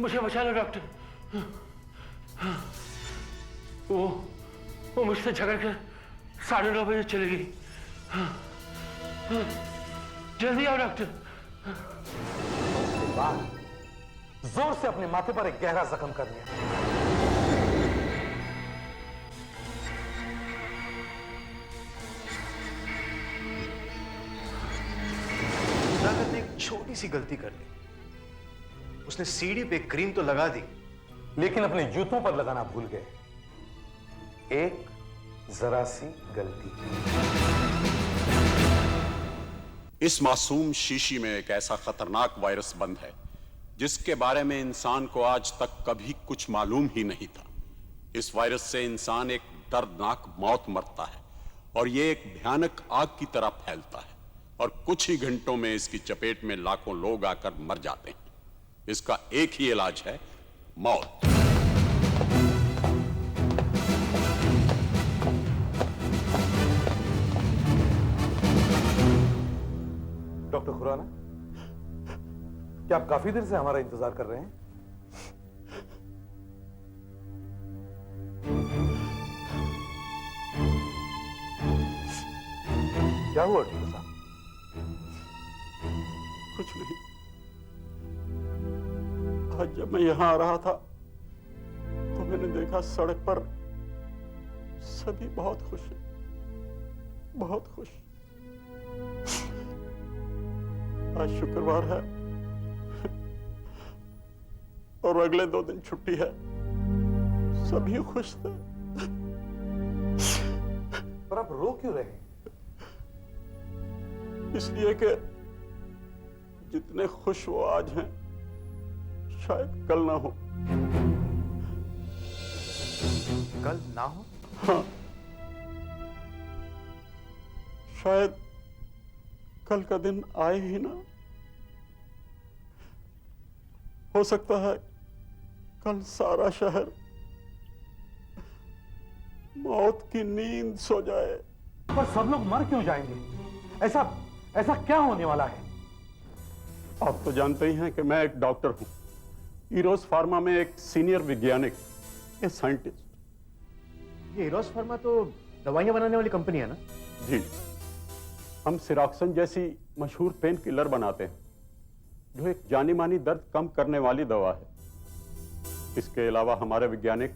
मुझे बचा लो डॉक्टर। वो मुझसे झगड़ कर 9:30 बजे चली गई। जल्दी आओ डॉक्टर। जोर से अपने माथे पर एक गहरा जख्म कर लिया। सुधाकर ने एक छोटी सी गलती कर ली। उसने सीढ़ी पे क्रीम तो लगा दी, लेकिन अपने जूतों पर लगाना भूल गए। एक जरा सी गलती। इस मासूम शीशी में एक ऐसा खतरनाक वायरस बंद है जिसके बारे में इंसान को आज तक कभी कुछ मालूम ही नहीं था। इस वायरस से इंसान एक दर्दनाक मौत मरता है, और यह एक भयानक आग की तरह फैलता है, और कुछ ही घंटों में इसकी चपेट में लाखों लोग आकर मर जाते हैं। इसका एक ही इलाज है, मौत। डॉक्टर खुराना, क्या आप काफी देर से हमारा इंतजार कर रहे हैं? क्या हुआ डॉक्टर साहब? कुछ नहीं। आज जब मैं यहां आ रहा था तो मैंने देखा सड़क पर सभी बहुत खुश हैं, बहुत खुश। आज शुक्रवार है और अगले 2 दिन छुट्टी है। सभी खुश थे। पर आप रो क्यों रहे हैं? इसलिए कि जितने खुश वो आज हैं शायद कल ना हो। कल ना हो? हाँ, शायद कल का दिन आए ही ना। हो सकता है कल सारा शहर मौत की नींद सो जाए। पर सब लोग मर क्यों जाएंगे? ऐसा क्या होने वाला है? आप तो जानते ही हैं कि मैं एक डॉक्टर हूं, ईरोस फार्मा में एक सीनियर वैज्ञानिक, ए साइंटिस्ट। ये ईरोस फार्मा तो दवाइयां बनाने वाली कंपनी है ना? जी, हम सिरॉक्सन जैसी मशहूर पेन किलर बनाते हैं जो एक जानी मानी दर्द कम करने वाली दवा है। इसके अलावा हमारे वैज्ञानिक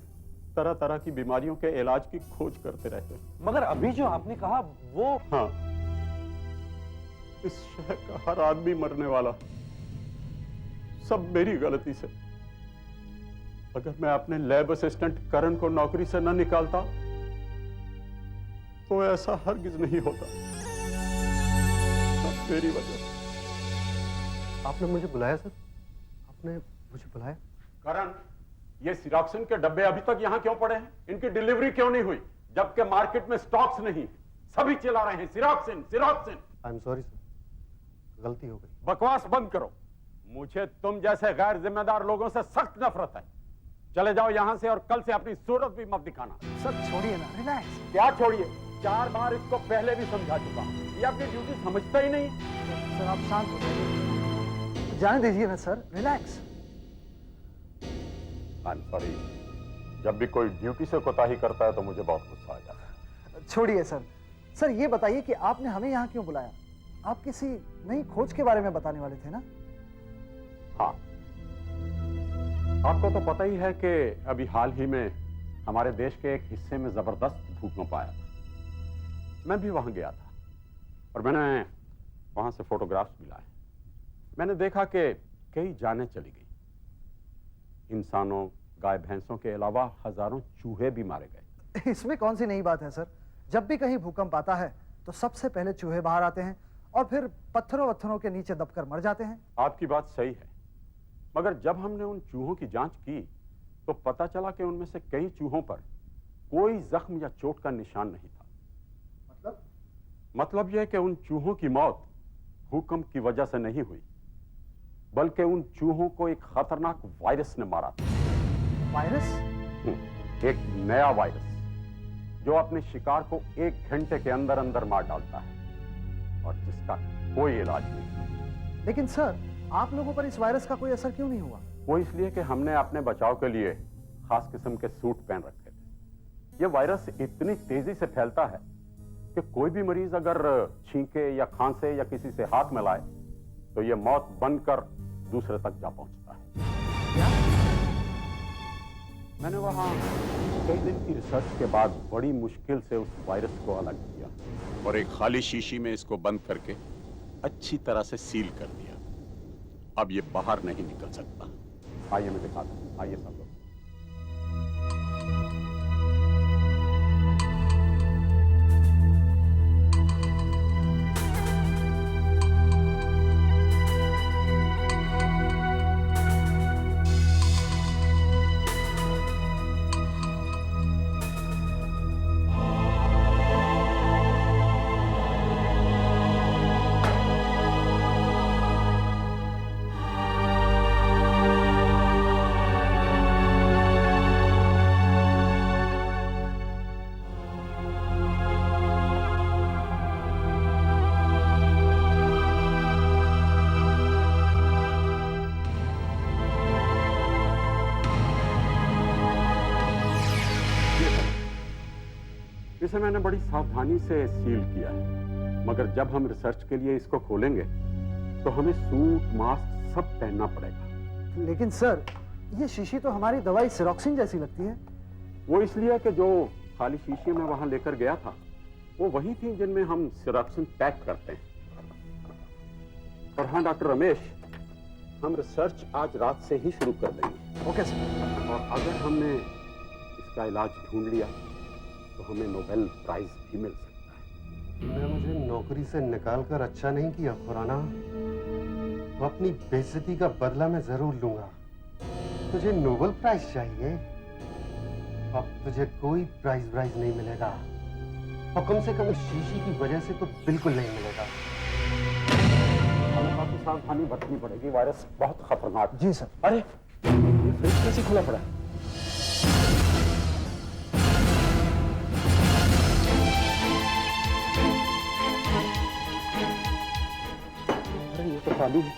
तरह तरह की बीमारियों के इलाज की खोज करते रहते हैं। मगर अभी जो आपने कहा वो... हाँ, इस शहर का हर आदमी मरने वाला, सब मेरी गलती से। अगर मैं अपने लैब असिस्टेंट करण को नौकरी से न निकालता तो ऐसा हरगिज नहीं होता। सब मेरी वजह से। आपने मुझे बुलाया सर? आपने मुझे बुलाया? करण, ये सिरॉक्सिन के डब्बे अभी तक यहाँ क्यों पड़े हैं? इनकी डिलीवरी क्यों नहीं हुई? जबकि मार्केट में स्टॉक्स नहीं, सभी चिल्ला रहे हैं सिरॉक्सिन सिरॉक्सिन। आई एम सॉरी सर, गलती हो गई। बकवास बंद करो। मुझे तुम जैसे गैर जिम्मेदार लोगों से सख्त नफरत है। चले जाओ यहाँ से और कल से अपनी सूरत भी मत दिखाना। सर छोड़िए ना, रिलैक्स। क्या छोड़िए? 4 बार इसको पहले भी समझा चुका हूँ, ये आपकी ड्यूटी समझता ही नहीं। सर आप शांत हो जाइए, जाने दीजिए ना sir, relax. I am sorry, जब भी कोई ड्यूटी से कोताही करता है तो मुझे बहुत गुस्सा आ जाता है। छोड़िए सर। सर ये बताइए कि आपने हमें यहाँ क्यों बुलाया? आप किसी नई खोज के बारे में बताने वाले थे ना? हाँ, आपको तो पता ही है कि अभी हाल ही में हमारे देश के एक हिस्से में जबरदस्त भूकंप आया था। मैं भी वहां गया था और मैंने वहां से फोटोग्राफ्स भी लाए। मैंने देखा कि कई जानें चली गई। इंसानों, गाय भैंसों के अलावा हजारों चूहे भी मारे गए। इसमें कौन सी नई बात है सर? जब भी कहीं भूकंप आता है तो सबसे पहले चूहे बाहर आते हैं और फिर पत्थरों के नीचे दबकर मर जाते हैं। आपकी बात सही है, मगर जब हमने उन चूहों की जांच की तो पता चला कि उनमें से कई चूहों पर कोई जख्म या चोट का निशान नहीं था। मतलब यह कि उन चूहों की मौत भूकंप की वजह से नहीं हुई, बल्कि उन चूहों को एक खतरनाक वायरस ने मारा था। वायरस? एक नया वायरस जो अपने शिकार को 1 घंटे के अंदर अंदर मार डालता है और जिसका कोई इलाज नहीं। लेकिन सर, आप लोगों पर इस वायरस का कोई असर क्यों नहीं हुआ? वो इसलिए कि हमने अपने बचाव के लिए खास किस्म के सूट पहन रखे थे। यह वायरस इतनी तेजी से फैलता है कि कोई भी मरीज अगर छींके या खांसे या किसी से हाथ मिलाए तो यह मौत बनकर दूसरे तक जा पहुंचता है। क्या? मैंने वहां कई दिन की रिसर्च के बाद बड़ी मुश्किल से उस वायरस को अलग किया और एक खाली शीशी में इसको बंद करके अच्छी तरह से सील कर दिया। अब ये बाहर नहीं निकल सकता। आइए मैं दिखाता हूं, आइए सब लोग। इसे मैंने बड़ी सावधानी से सील किया है, मगर जब हम रिसर्च के लिए इसको खोलेंगे तो हमें सूट मास्क सब पहनना पड़ेगा। लेकिन सर, ये शीशी तो हमारी दवाई सिरोक्सिन जैसी लगती है। वो इसलिए कि जो खाली शीशी में वहां लेकर गया था वो वही थी जिनमें हम सिरोक्सिन पैक करते हैं। और हाँ डॉक्टर रमेश, हम रिसर्च आज रात से ही शुरू कर देंगे। Okay sir. और अगर हमने इसका इलाज ढूंढ लिया तो हमें नोबेल प्राइज भी मिल सकता है। तूने मुझे नौकरी से निकालकर अच्छा नहीं किया खुराना। तो अपनी बेइज्जती का बदला मैं जरूर लूंगा। तुझे नोबेल प्राइज चाहिए? अब तुझे कोई प्राइज नहीं मिलेगा, और कम से कम इस शीशी की वजह से तो बिल्कुल नहीं मिलेगा। हमें काफी सावधानी बरतनी पड़ेगी, वायरस बहुत खतरनाक। जी सर। अरे ये फ्रिज कैसे खुला पड़ा है? अरे ये तो खाली है।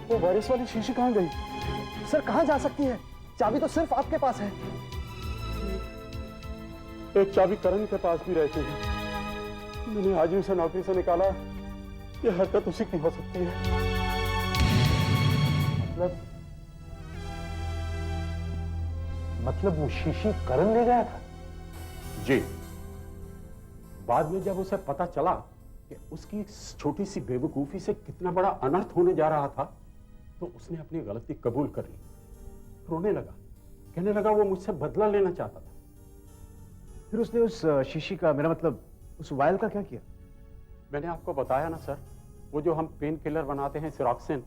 वो वायरस वाली शीशी कहाँ गई? सर कहाँ जा सकती है? चाबी तो सिर्फ आपके पास है। एक चाबी करण के पास भी रहती है। मैंने आज उसे नौकरी से निकाला। ये हरकत उसी की हो सकती है। मतलब वो शीशी करण ले गया था? जी। बाद में जब उसे पता चला कि उसकी छोटी सी बेवकूफी से कितना बड़ा अनर्थ होने जा रहा था, तो उसने अपनी गलती कबूल कर ली। रोने लगा, कहने लगा वो मुझसे बदला लेना चाहता था। फिर उसने उस शीशी का, मेरा मतलब उस वायल का क्या किया? मैंने आपको बताया ना सर, वो जो हम पेन किलर बनाते हैं सिरोक्सिन,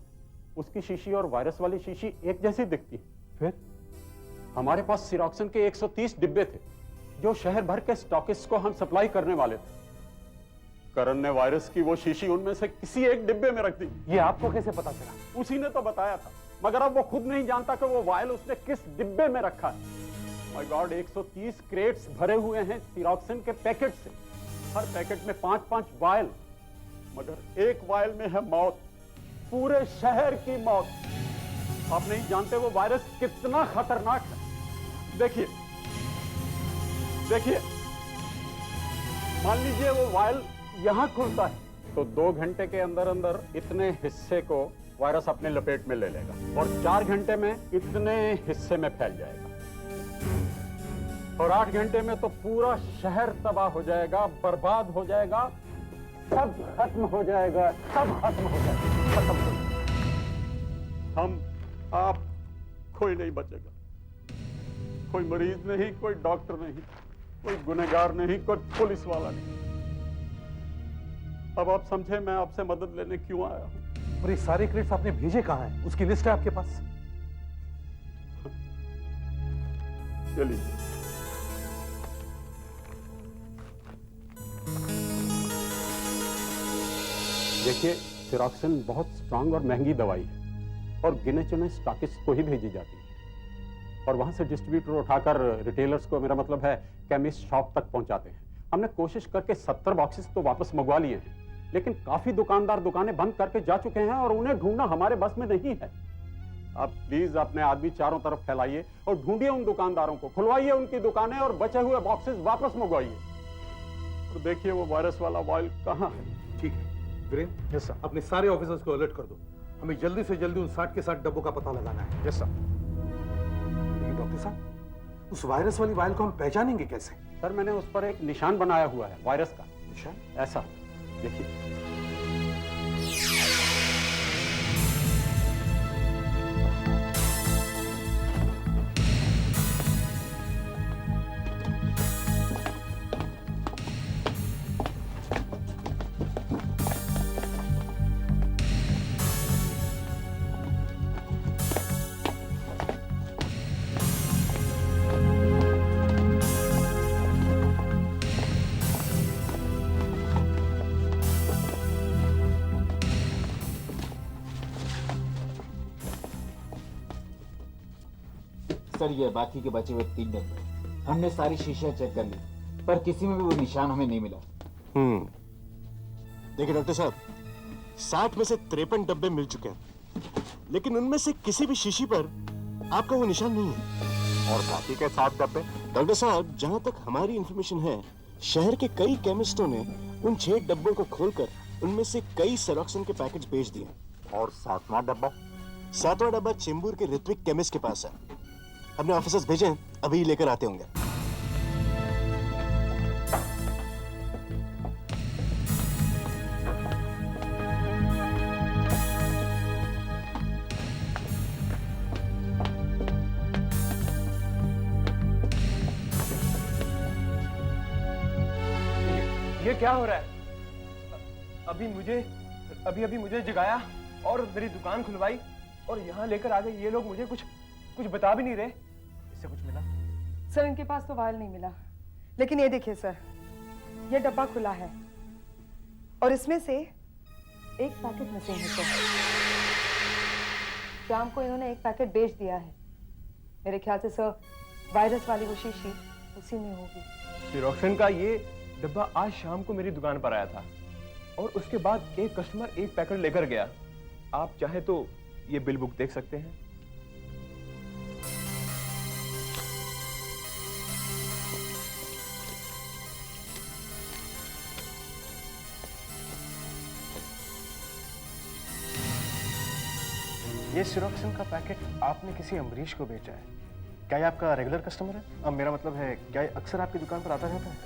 उसकी शीशी और वायरस वाली शीशी एक जैसी दिखती है। फिर हमारे पास सिरोक्सिन के 130 डिब्बे थे जो शहर भर के स्टॉकिस्ट को हम सप्लाई करने वाले थे। करण ने वायरस की वो शीशी उनमें से किसी एक डिब्बे में रख दी। ये आपको कैसे पता चला? उसी ने तो बताया था, मगर अब वो खुद नहीं जानता कि वो वायल उसने किस डिब्बे में रखा है। माय गॉड, 130 क्रेट्स भरे हुए हैं सिरोक्सिन के पैकेट से। हर पैकेट में 5-5 वायल, मगर एक वायल में है मौत, पूरे शहर की मौत। आप नहीं जानते वो वायरस कितना खतरनाक है। देखिए देखिए, मान लीजिए वो वायल यहां खुलता है तो 2 घंटे के अंदर अंदर इतने हिस्से को वायरस अपने लपेट में ले लेगा, और 4 घंटे में इतने हिस्से में फैल जाएगा, और 8 घंटे में तो पूरा शहर तबाह हो जाएगा, बर्बाद हो जाएगा, सब खत्म हो जाएगा, सब खत्म हो जाएगा, खत्म हो जाएगा। हम, आप, कोई नहीं बचेगा। कोई मरीज नहीं, कोई डॉक्टर नहीं, कोई गुनहगार नहीं, कोई पुलिस वाला नहीं। अब आप समझे मैं आपसे मदद लेने क्यों आया हूं। और ये सारे क्रेट्स आपने भेजे कहां हैं? उसकी लिस्ट है आपके पास? चलिए। देखिए, सिरोक्सिन बहुत स्ट्रांग और महंगी दवाई है और गिने चुने स्टॉकिस्ट को ही भेजी जाती है, और वहां से डिस्ट्रीब्यूटर उठाकर रिटेलर्स को, मेरा मतलब है केमिस्ट शॉप तक पहुंचाते हैं। हमने कोशिश करके 70 बॉक्सेस तो वापस मंगवा लिए हैं, लेकिन काफी दुकानदार दुकानें बंद करके जा चुके हैं और उन्हें ढूंढना हमारे बस में नहीं है। आप प्लीज अपने आदमी चारों तरफ फैलाइए और ढूंढिए उन दुकानदारों को, खुलवाइए उनकी दुकानें और बचे हुए बॉक्सेस वापस मंगवाइए। और देखिए वो वायरस वाला वायल कहां है। ठीक है वीरेन। Yes sir. अपने सारे ऑफिसर्स को अलर्ट कर दो, हमें जल्दी से जल्दी उन 60 के 60 डब्बों का पता लगाना है। Yes sir. लेकिन डॉक्टर साहब, उस वायरस वाली वायल को हम पहचानेंगे कैसे? सर, मैंने उस पर एक निशान बनाया हुआ है वायरस का। निशान? ऐसा देखिए। सर, ये बाकी के बचे हुए 3 डब्बे, हमने सारी शीशियां चेक कर ली, पर किसी में भी वो निशान हमें नहीं मिला। देखिए डॉक्टर साहब, 60 में से 53 डब्बे मिल चुके हैं, लेकिन उनमें से किसी भी शीशी पर आपका वो निशान नहीं है। और बाकी के 7 डब्बे डॉक्टर साहब, जहां तक हमारी इंफॉर्मेशन है, शहर के कई केमिस्टों ने उन 6 डब्बों को खोलकर उनमें से कई सेरोक्सिन के पैकेट बेच दिए। और 7वां डब्बा? 7वां डब्बा चेंबूर के ऋत्विक केमिस्ट के पास है। अपने ऑफिसर्स भेजें, अभी लेकर आते होंगे। ये क्या हो रहा है? अभी मुझे जगाया और मेरी दुकान खुलवाई और यहाँ लेकर आ गए ये लोग। मुझे कुछ बता भी नहीं रहे। इससे कुछ मिला? सर, इनके पास तो वायल नहीं मिला, लेकिन ये देखिए सर, ये डब्बा खुला है और इसमें से एक पैकेट मिसिंग है सर। शाम को इन्होंने एक पैकेट बेच दिया है। मेरे ख्याल से सर वायरस वाली वो शीशी उसी में होगी। सिरोक्सिन का ये डब्बा आज शाम को मेरी दुकान पर आया था और उसके बाद एक कस्टमर एक पैकेट लेकर गया। आप चाहे तो ये बिल बुक देख सकते हैं। ये सिरोक्सिन का पैकेट आपने किसी अमरीश को बेचा है। क्या ये आपका रेगुलर कस्टमर है? अब मेरा मतलब है, क्या ये अक्सर आपकी दुकान पर आता रहता है?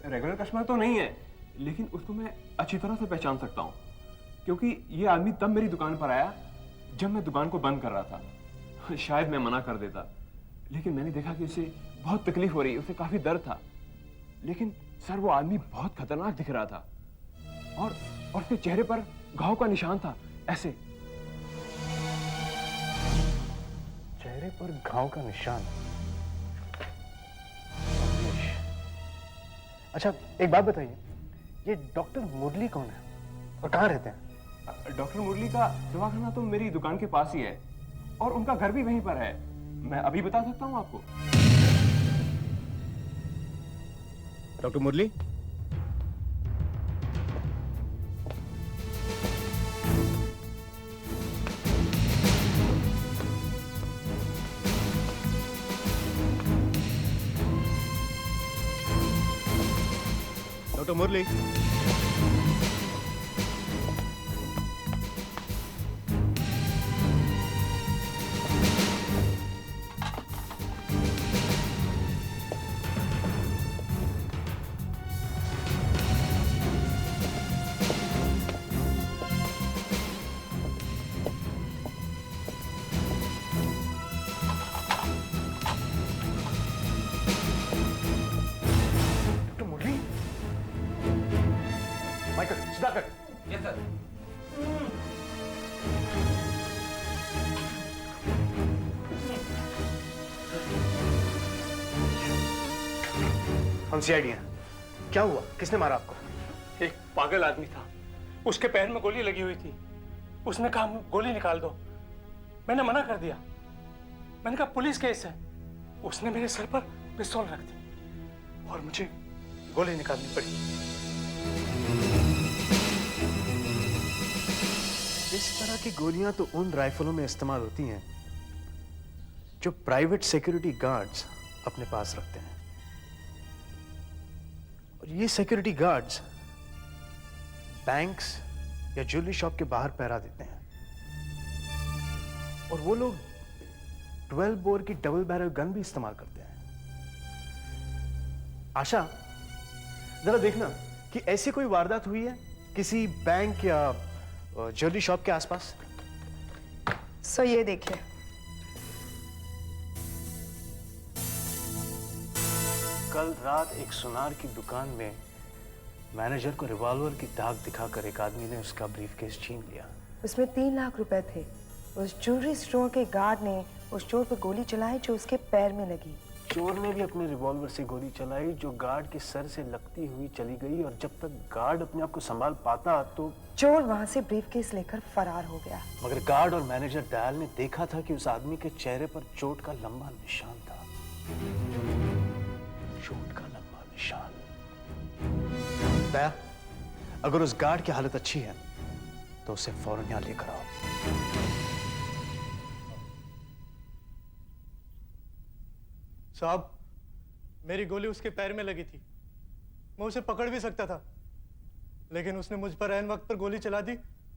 रेगुलर कस्टमर तो नहीं है, लेकिन उसको मैं अच्छी तरह से पहचान सकता हूँ, क्योंकि ये आदमी तब मेरी दुकान पर आया जब मैं दुकान को बंद कर रहा था। शायद मैं मना कर देता, लेकिन मैंने देखा कि उसे बहुत तकलीफ हो रही, उसे काफी दर्द था। लेकिन सर, वो आदमी बहुत खतरनाक दिख रहा था और उसके चेहरे पर घाव का निशान था, ऐसे। चेहरे पर घाव का निशान? अच्छा, एक बात बताइए, ये डॉक्टर मुरली कौन है और कहाँ रहते हैं? डॉक्टर मुरली का दवाखाना तो मेरी दुकान के पास ही है और उनका घर भी वहीं पर है। मैं अभी बता सकता हूँ आपको। Doctor Murali? Doctor Murali? Yes sir. हम सीआईडी हैं। क्या हुआ? किसने मारा आपको? एक पागल आदमी था, उसके पैर में गोली लगी हुई थी। उसने कहा गोली निकाल दो। मैंने मना कर दिया। मैंने कहा पुलिस केस है। उसने मेरे सर पर पिस्तौल रख दी और मुझे गोली निकालनी पड़ी। इस तरह की गोलियां तो उन राइफलों में इस्तेमाल होती हैं जो प्राइवेट सिक्योरिटी गार्ड्स अपने पास रखते हैं, और ये सिक्योरिटी गार्ड्स बैंक्स या ज्वेलरी शॉप के बाहर पहरा देते हैं। और वो लोग 12 बोर की डबल बैरल गन भी इस्तेमाल करते हैं। आशा, जरा देखना कि ऐसी कोई वारदात हुई है किसी बैंक या ज्वेलरी शॉप के आसपास? सो ये देखिए, कल रात एक सुनार की दुकान में मैनेजर को रिवॉल्वर की दाग दिखाकर एक आदमी ने उसका ब्रीफकेस छीन लिया। उसमें 3 लाख रुपए थे। उस ज्वेलरी स्टोर के गार्ड ने उस चोर पर गोली चलाई जो उसके पैर में लगी। चोर ने भी अपने रिवॉल्वर से गोली चलाई जो गार्ड के सर से लगती हुई चली गई, और जब तक गार्ड अपने आप को संभाल पाता तो चोर वहां से ब्रीफकेस लेकर फरार हो गया। मगर गार्ड और मैनेजर दयाल ने देखा था कि उस आदमी के चेहरे पर चोट का लंबा निशान था। चोट का लंबा निशान। दया, अगर उस गार्ड की हालत अच्छी है तो उसे फौरन यहां लेकर आओ। साहब, मेरी गोली उसके पैर में लगी थी, मैं उसे पकड़ भी सकता था, लेकिन उसने मुझ पर ऐन वक्त पर गोली चला दी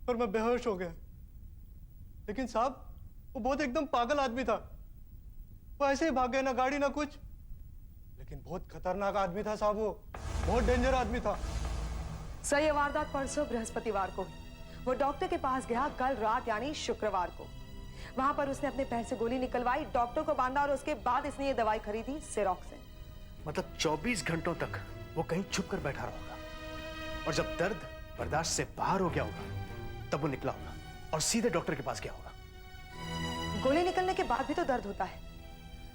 और मैं बेहोश हो गया। लेकिन साहब, वो बहुत एकदम पागल आदमी था। वो ऐसे ही भाग गया, ना गाड़ी ना कुछ, लेकिन बहुत खतरनाक आदमी था साहब। वो बहुत डेंजर आदमी था। सर, ये वारदात परसों बृहस्पतिवार को हुई। वो डॉक्टर के पास गया कल रात यानी शुक्रवार को। वहां पर उसने अपने पैर से गोली निकलवाई, डॉक्टर को बांधा और उसके बाद इसने ये दवाई खरीदी, सेरोक्सिन। मतलब 24 घंटों तक वो कहीं छुप कर बैठा रहा होगा और जब दर्द बर्दाश्त से बाहर हो गया होगा तब वो निकला होगा और सीधे डॉक्टर के पास गया होगा। गोली निकलने के बाद भी तो दर्द होता है।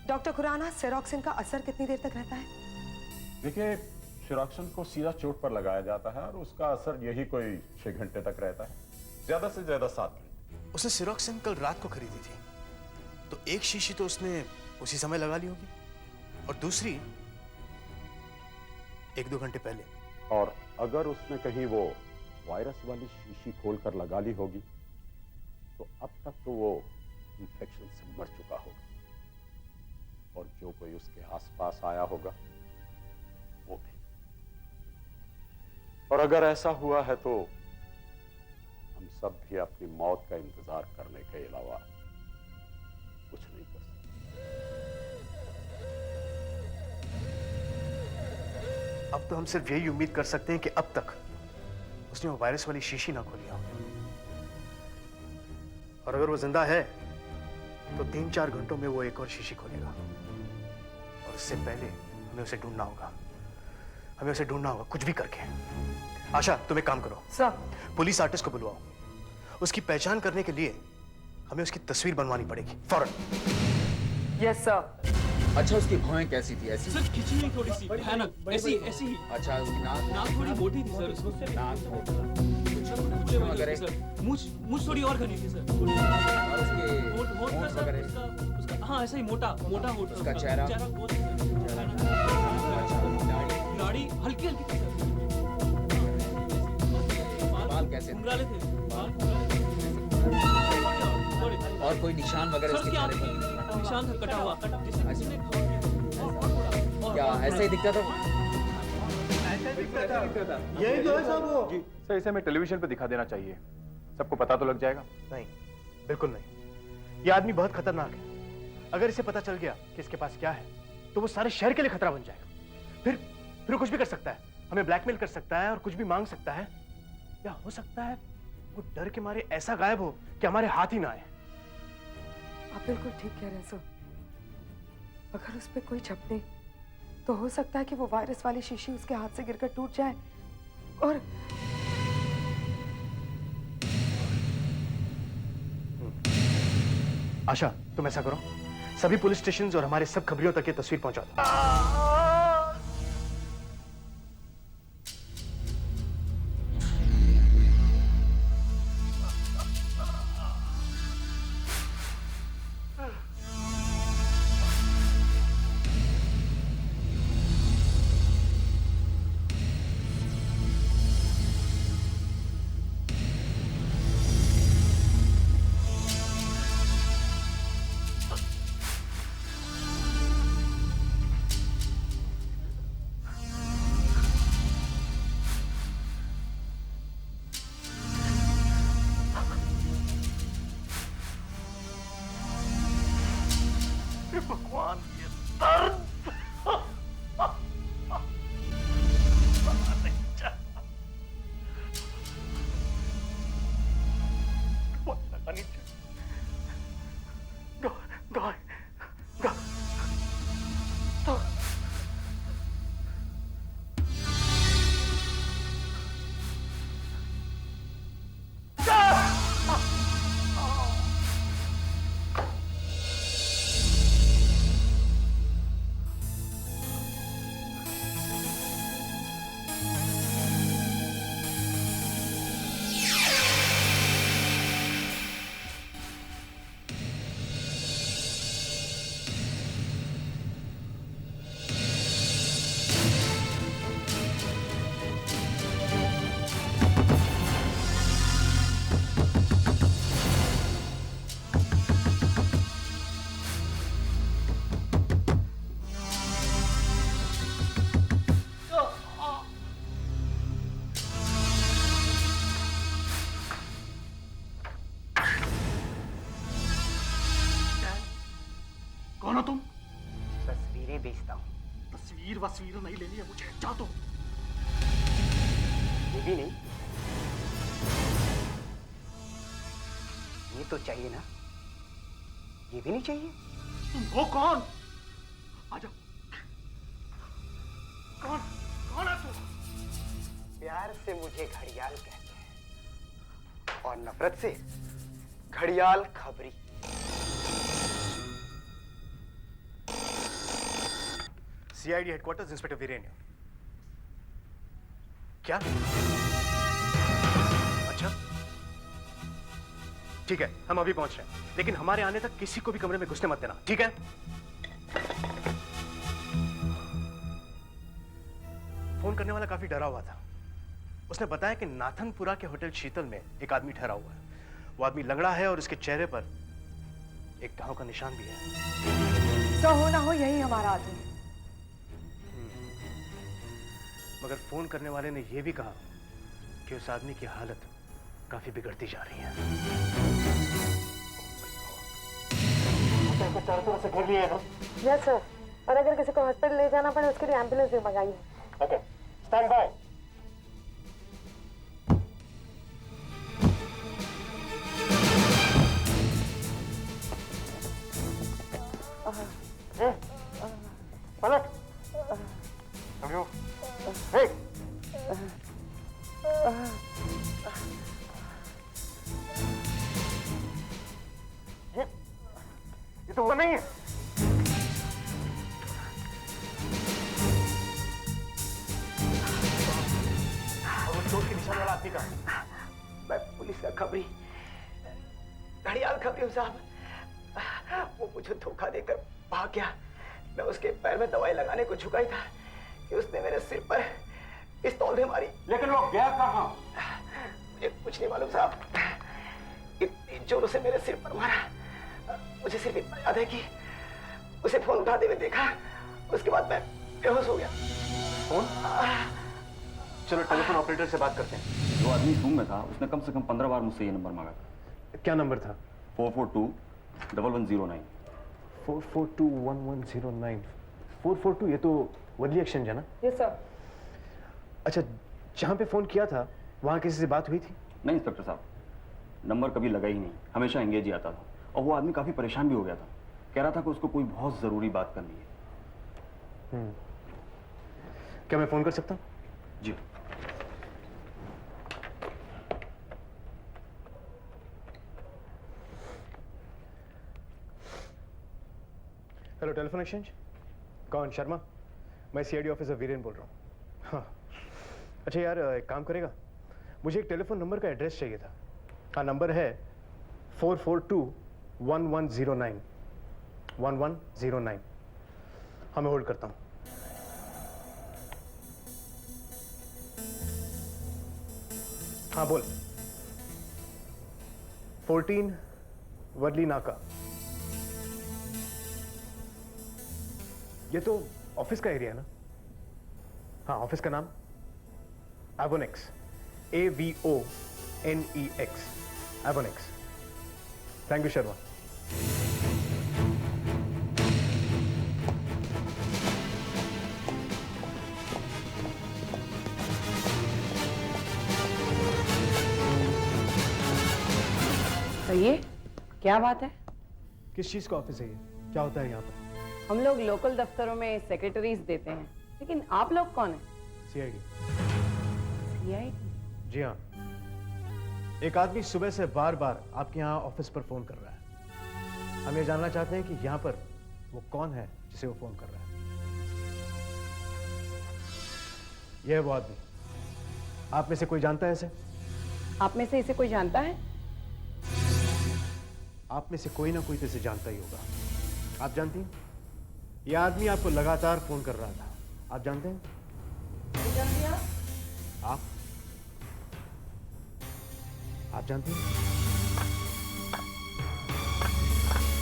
डॉक्टर खुराना, सेरोक्सिन का असर कितनी देर तक रहता है? देखिए, सेरोक्सिन को सीधा चोट पर लगाया जाता है और उसका असर यही कोई 6 घंटे तक रहता है, ज्यादा से ज्यादा 7 घंटे। उसने सेरोक्सिन कल रात को खरीदी थी, तो एक शीशी तो उसने उसी समय लगा ली होगी और दूसरी 1-2 घंटे पहले। और अगर उसने कहीं वो वायरस वाली शीशी खोलकर लगा ली होगी तो अब तक तो वो इन्फेक्शन से मर चुका होगा और जो कोई उसके आसपास आया होगा वो भी। और अगर ऐसा हुआ है तो हम सब भी अपनी मौत का इंतजार करने के अलावा कुछ नहीं कर सकते। अब तो हम सिर्फ यही उम्मीद कर सकते हैं कि अब तक उसने वो वायरस वाली शीशी ना खोली हो। और अगर वो जिंदा है तो 3-4 घंटों में वो एक और शीशी खोलेगा और उससे पहले हमें उसे ढूंढना होगा। हमें उसे ढूंढना होगा कुछ भी करके। आशा, तुम एक काम करो सर, पुलिस आर्टिस्ट को बुलवाओ। उसकी पहचान करने के लिए हमें उसकी तस्वीर बनवानी पड़ेगी फौरन। Yes sir. अच्छा, उसकी भौहें कैसी थी? ऐसी? सर, खिंची हुई थोड़ी सी भयानक, ऐसी ऐसी ही। अच्छा, उसकी नाक थोड़ी मोटी थी सर। नाक वगैरह, मुझ थोड़ी और घनी थी सर। और उसके होठ का सर, उसका हाँ ऐसा ही मोटा होठ। उसका चेहरा दाढ़ी हल्की हल्की थी सर। बाल कैसे घुंघराले थे? और कोई निशान वगैरह उसके चेहरे पर? निशान था कटा हुआ। क्या ऐसे ही दिखता था? यही तो है साहब वो। जी सर, इसे हमें टेलीविजन पे दिखा देना चाहिए, सबको पता तो लग जाएगा। नहीं, बिल्कुल नहीं। ये आदमी बहुत खतरनाक है। अगर इसे पता चल गया कि इसके पास क्या है तो वो सारे शहर के लिए खतरा बन जाएगा। फिर वो कुछ भी कर सकता है, हमें ब्लैकमेल कर सकता है और कुछ भी मांग सकता है, या हो सकता है वो डर के मारे ऐसा गायब हो कि हमारे हाथ ही ना आए। आप बिल्कुल ठीक कह रहे हैं सर। अगर उस पर कोई झपटे तो हो सकता है कि वो वायरस वाली शीशी उसके हाथ से गिरकर टूट जाए और आशा, तुम ऐसा करो, सभी पुलिस स्टेशन और हमारे सब खबरियों तक ये तस्वीर पहुंचा दो। तस्वीर वस्वीर नहीं लेनी है मुझे, जा तो। ये भी नहीं, ये तो चाहिए ना, ये भी नहीं चाहिए। वो कौन? आजा। कौन है तू? प्यार से मुझे घड़ियाल कहते हैं और नफरत से घड़ियाल खबरी। CID headquarters, inspector Viren. क्या? अच्छा ठीक है, हम अभी पहुंच रहे हैं, लेकिन हमारे आने तक किसी को भी कमरे में घुसने मत देना, ठीक है? फोन करने वाला काफी डरा हुआ था। उसने बताया कि नाथनपुरा के होटल शीतल में एक आदमी ठहरा हुआ है। वो आदमी लंगड़ा है और उसके चेहरे पर एक घाव का निशान भी है। तो हो ना हो यही हमारा आदमी। मगर फोन करने वाले ने यह भी कहा कि उस आदमी की हालत काफी बिगड़ती जा रही है। चारों तरफ से घेर लिया है ना? यस सर, और अगर किसी को हॉस्पिटल ले जाना पड़े उसके लिए एम्बुलेंस भी मंगाई है। Okay, stand by. पलट। समझो। हे। ये तो वो नहीं है। और वो चोट के निशान वाला आदमी का? मैं पुलिस का खबरी, घड़ियाल खबरी हूँ साहब। वो मुझे धोखा देकर भाग गया। मैं उसके पैर में दवाई लगाने को झुका ही था कि उसने मेरे सिर पर पिस्तौल से मारी। लेकिन वो गया कहाँ? मुझे कुछ नहीं मालूम साहब। इतनी जोरों से मेरे सिर पर मारा। मुझे सिर्फ इतना याद है कि उसे फोन उठाते हुए देखा, उसके बाद मैं बेहोश हो गया। फोन? चलो टेलीफोन ऑपरेटर से बात करते हैं। जो आदमी रूम में था उसने कम से कम 15 बार मुझसे ये नंबर मांगा था। क्या नंबर था? 442-1109। 442-1109। 442, ये तो वर्ली एक्सचेंज है ना? Yes sir. अच्छा, जहाँ पे फोन किया था वहाँ किसी से बात हुई थी? नहीं इंस्पेक्टर साहब, नंबर कभी लगा ही नहीं, हमेशा एंगेज ही आता था। और वो आदमी काफी परेशान भी हो गया था, कह रहा था कि उसको कोई बहुत जरूरी बात करनी है। क्या मैं फोन कर सकता हूँ? जी। Hello, telephone exchange. कौन? शर्मा? मैं सीआईडी ऑफिसर वीरेन बोल रहा हूँ। हाँ, अच्छा यार, एक काम करेगा, मुझे एक टेलीफोन नंबर का एड्रेस चाहिए था। हाँ, नंबर है 442-1109। 1109। हाँ, मैं होल्ड करता हूँ। हाँ बोल। 14 वर्ली नाका। ये तो ऑफिस का एरिया है ना? हाँ, ऑफिस का नाम Avonex. AVONEX। Avonex. Thank you Sharma. तो ये क्या बात है? किस चीज का ऑफिस है ये? क्या होता है यहाँ पर? हम लोग लोकल दफ्तरों में सेक्रेटरीज देते हैं, लेकिन आप लोग कौन है? सीआईडी। सीआईडी? जी हाँ, एक आदमी सुबह से बार बार आपके यहाँ ऑफिस पर फोन कर रहा है। हम ये जानना चाहते हैं कि यहाँ पर वो कौन है जिसे वो फोन कर रहा है। यह है वो आदमी। आप में से कोई जानता है इसे? आप में से इसे कोई जानता है? आप में से कोई ना कोई तो इसे जानता ही होगा। आप जानती हैं? यह आदमी आपको लगातार फोन कर रहा था। आप जानते हैं? आप जानती हैं?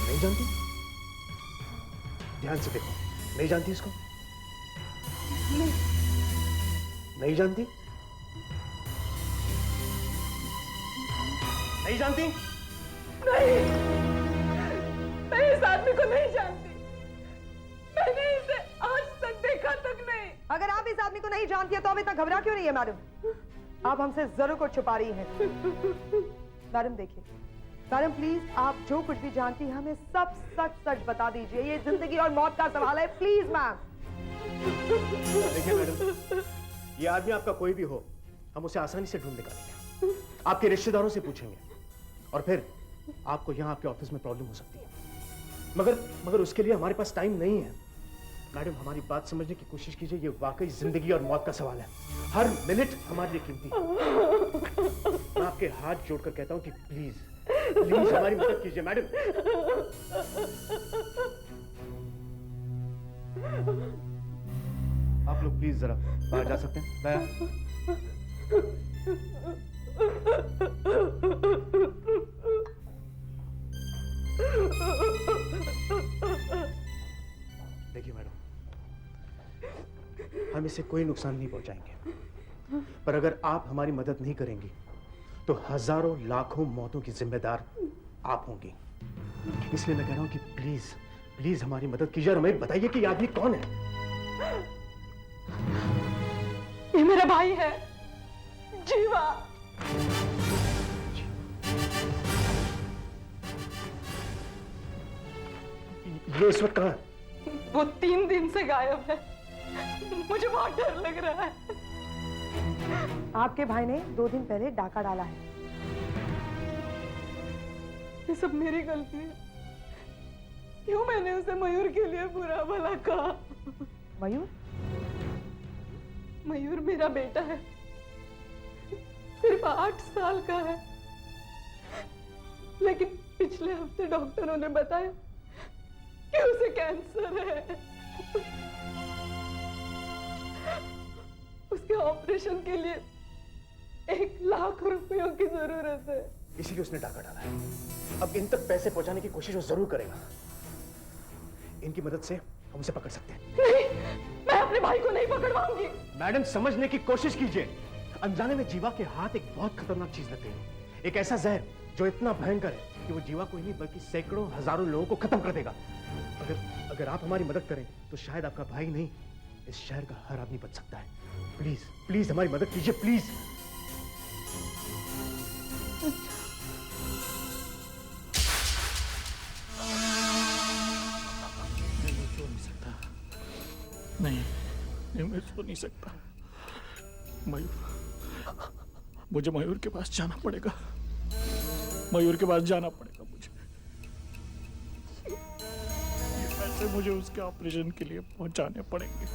नहीं जानती? ध्यान से देखो। नहीं जानती इसको? नहीं जानती? नहीं जानती? नहीं, मैं इस आदमी को नहीं जानती। मैंने इसे आज तक देखा देखा तक नहीं। अगर आप इस आदमी को नहीं जानती है तो अब इतना घबरा क्यों रही है मैडम? आप हमसे जरूर कुछ छुपा रही हैं। मैडम देखिए, मैडम प्लीज आप जो कुछ भी जानती हैं हमें सब सच सच बता दीजिए। ये जिंदगी और मौत का सवाल है, प्लीज मैम। देखिए मैडम, ये आदमी आपका कोई भी हो, हम उसे आसानी से ढूंढ निकालेंगे। आपके रिश्तेदारों से पूछेंगे और फिर आपको यहाँ आपके ऑफिस में प्रॉब्लम हो सकती है, मगर उसके लिए हमारे पास टाइम नहीं है। मैडम हमारी बात समझने की कोशिश कीजिए, ये वाकई जिंदगी और मौत का सवाल है। हर मिनट हमारे लिए कीमती है। मैं आपके हाथ जोड़कर कहता हूँ कि प्लीज हमारी मदद कीजिए मैडम। आप लोग प्लीज जरा बाहर जा सकते हैं? दया। देखिए मैडम, हम इसे कोई नुकसान नहीं पहुंचाएंगे, पर अगर आप हमारी मदद नहीं करेंगी तो हजारों लाखों मौतों की जिम्मेदार आप होंगी। इसलिए मैं कह रहा हूं कि प्लीज हमारी मदद कीजिए और हमें बताइए कि ये आदमी कौन है। ये मेरा भाई है, जीवा। ये इस वक्त कहाँ है? वो 3 दिन से गायब है। मुझे बहुत डर लग रहा है। आपके भाई ने 2 दिन पहले डाका डाला है। ये सब मेरी गलती है। क्यों मैंने उसे मयूर के लिए बुरा भला कहा? मयूर? मयूर मेरा बेटा है, सिर्फ 8 साल का है, लेकिन पिछले हफ्ते डॉक्टरों ने बताया कि उसे कैंसर है। उसके ऑपरेशन के लिए 1 लाख रुपयों की जरूरत है। इसीलिए उसने डाका डाला है। अब इन तक पैसे पहुंचाने की कोशिश वो जरूर करेगा। इनकी मदद से हम उसे पकड़ सकते हैं। नहीं, मैं अपने भाई को नहीं पकड़वाऊंगी। मैडम समझने की कोशिश कीजिए। अनजाने में जीवा के हाथ एक बहुत खतरनाक चीज लग गई है। एक ऐसा जहर जो इतना भयंकर है कि वो जीवा को ही नहीं बल्कि सैकड़ों हजारों लोगों को खत्म कर देगा। अगर आप हमारी मदद करें तो शायद आपका भाई नहीं, इस शहर का हर आदमी बच सकता है। प्लीज हमारी मदद कीजिए, प्लीज। नहीं, मैं सो नहीं सकता। मुझे मयूर के पास जाना पड़ेगा। मयूर के पास जाना पड़ेगा मुझे। ये पैसे मुझे उसके ऑपरेशन के लिए पहुंचाने पड़ेंगे।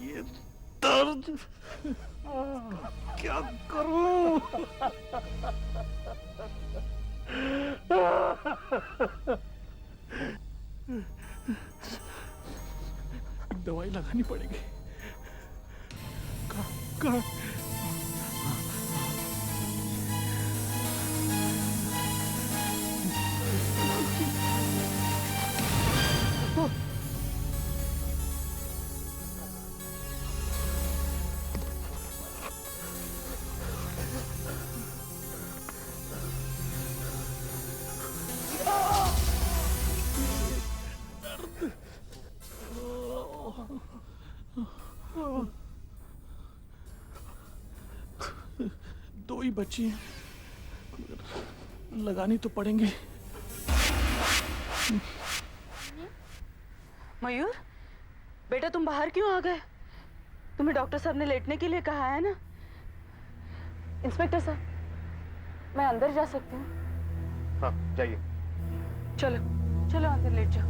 ये दर्द क्या करूं? दवाई लगानी पड़ेगी। कहाँ? दो ही बची हैं, लगानी तो पड़ेंगी। मयूर, बेटा तुम बाहर क्यों आ गए? तुम्हें डॉक्टर साहब ने लेटने के लिए कहा है ना? इंस्पेक्टर साहब, मैं अंदर जा सकती हूँ? हाँ, जाइए। चलो चलो अंदर लेट जाओ।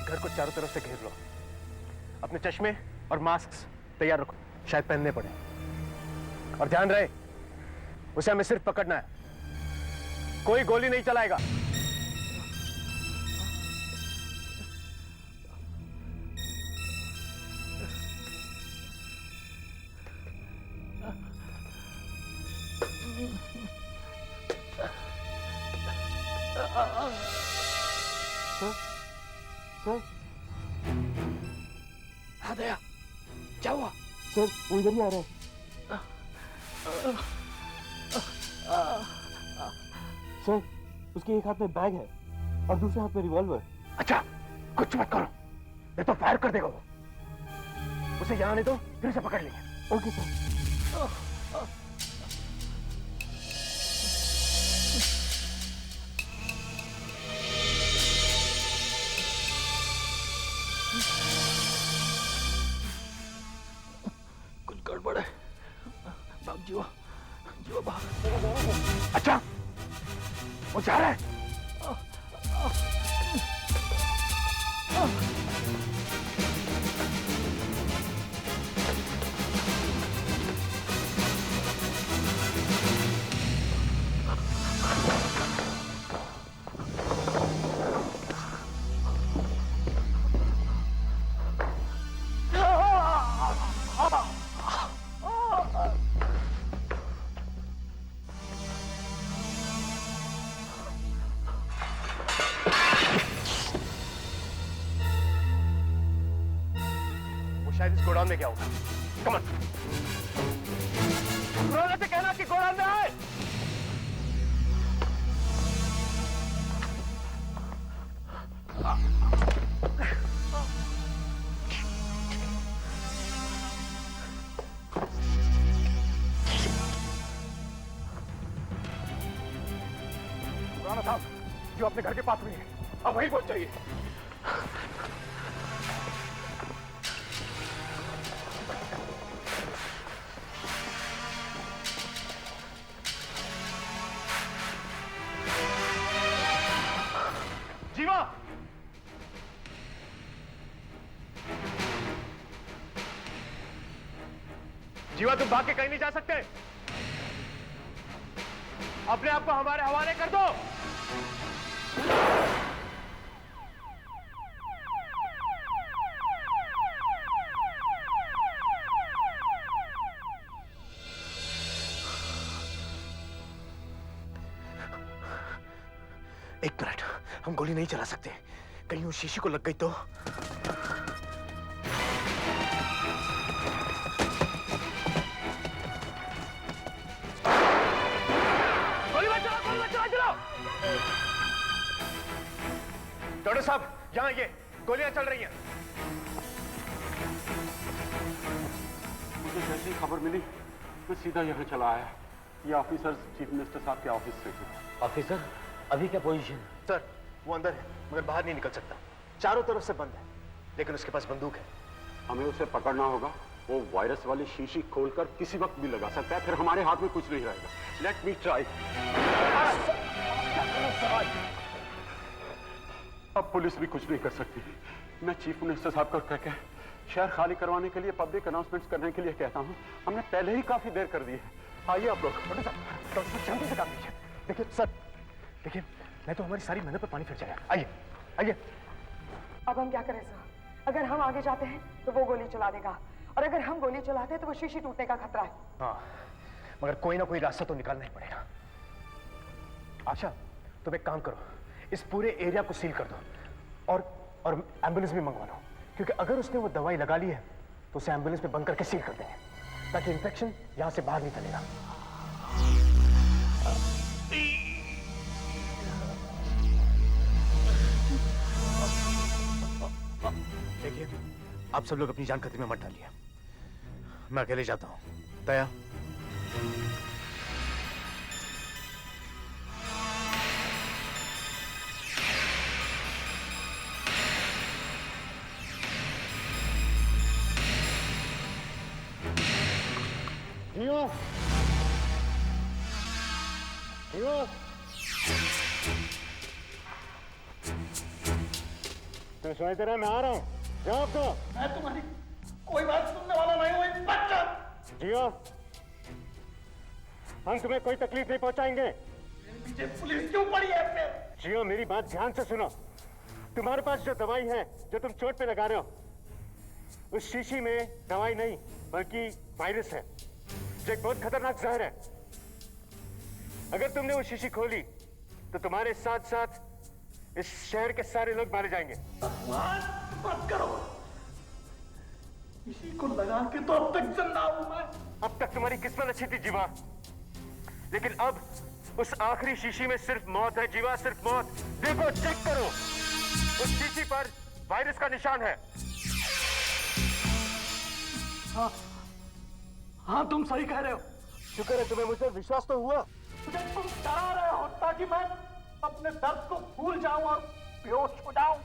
घर को चारों तरफ से घेर लो। अपने चश्मे और मास्क तैयार रखो, शायद पहनने पड़े। और ध्यान रहे, उसे हमें सिर्फ पकड़ना है, कोई गोली नहीं चलाएगा। आ गया। सर वो इधर ही आ रहा है। सर उसके एक हाथ में बैग है और दूसरे हाथ में रिवॉल्वर। अच्छा कुछ मत करो, नहीं तो फायर कर देगा वो। उसे यहाँ आने दो, फिर से पकड़ लेंगे। Okay sir. कुछ गड़बड़ है। भाग जीवा, जीवा भाग। अच्छा वो जा रहा है। शायद इस गोडाउन में क्या होगा। Come on. रोना से कहना कि गोडाउन में आए। पुराना साहब जो अपने घर के पास में है, अब वहीं पहुंच जाइए। जीवा, जीवा तुम भाग के कहीं नहीं जा सकते। अपने आप को हमारे हवाले कर दो। एक मिनट, हम गोली नहीं चला सकते, कहीं उस शीशी को लग गई तो। गोली मत चलाओ। डॉक्टर साहब यहाँ ये गोलियां चल रही हैं। मुझे जैसे ही खबर मिली मैं सीधा यहाँ चला आया। ये ऑफिसर चीफ मिनिस्टर साहब के ऑफिस से थे। ऑफिसर अभी क्या पोजीशन? सर वो अंदर है मगर बाहर नहीं निकल सकता, चारों तरफ से बंद है, लेकिन उसके पास बंदूक है। हमें उसे पकड़ना होगा। वो वायरस वाली शीशी खोलकर किसी वक्त भी लगा सकता है, फिर हमारे हाथ में कुछ नहीं रहेगा। Let me try. अब पुलिस भी कुछ नहीं कर सकती। मैं चीफ मिनिस्टर साहब को कहकर शहर खाली करवाने के लिए पब्लिक अनाउंसमेंट्स करने के लिए कहता हूँ। हमने पहले ही काफी देर कर दी है। आइए आप लोग। जल्दी से काम कीजिए। देखिए सर, देखिए मैं तो हमारी सारी मेहनत पर पानी फिर जाएगा। आइए आइए। अब हम क्या करें सर? अगर हम आगे जाते हैं तो वो गोली चला देगा, और अगर हम गोली चलाते हैं तो वो शीशी टूटने का खतरा है। हाँ मगर कोई ना कोई रास्ता तो निकालना ही पड़ेगा। आशा तुम एक काम करो, इस पूरे एरिया को सील कर दो और एम्बुलेंस भी मंगवा लो, क्योंकि अगर उसने वो दवाई लगा ली है तो उसे एम्बुलेंस में बंद करके सील कर देंगे ताकि इंफेक्शन यहां से बाहर नहीं फैलेगा। देखिए आप सब लोग अपनी जान खतरे में मत डालिए, मैं अकेले जाता हूं। दया तो सुनाई रहा, मैं आ रहा हूँ। जाओ तो। मैं तुम्हारी कोई बात सुनने वाला नहीं हूँ बच्चा। जियो, हम तुम्हें कोई तकलीफ नहीं पहुंचाएंगे। पीछे पुलिस क्यों पड़ी है फिर? जियो मेरी बात ध्यान से सुनो। तुम्हारे पास जो दवाई है जो तुम चोट पे लगा रहे हो, उस शीशी में दवाई नहीं बल्कि वायरस है, जो एक बहुत खतरनाक जहर है। अगर तुमने वो शीशी खोली तो तुम्हारे साथ साथ इस शहर के सारे लोग मारे जाएंगे। मत करो। इसी को लगा के तो अब तक जिंदा हूं मैं। अब तक तुम्हारी किस्मत अच्छी थी जीवा, लेकिन अब उस आखिरी शीशी में सिर्फ मौत है जीवा, सिर्फ मौत। देखो, चेक करो, उस शीशी पर वायरस का निशान है। हाँ हाँ, तुम सही कह रहे हो। शुक्र है तुम्हें मुझ पर विश्वास तो हुआ। मुझे तुम डरा रहे हो ताकि मैं अपने दर्द को भूल जाऊं और बेहोश हो जाऊं।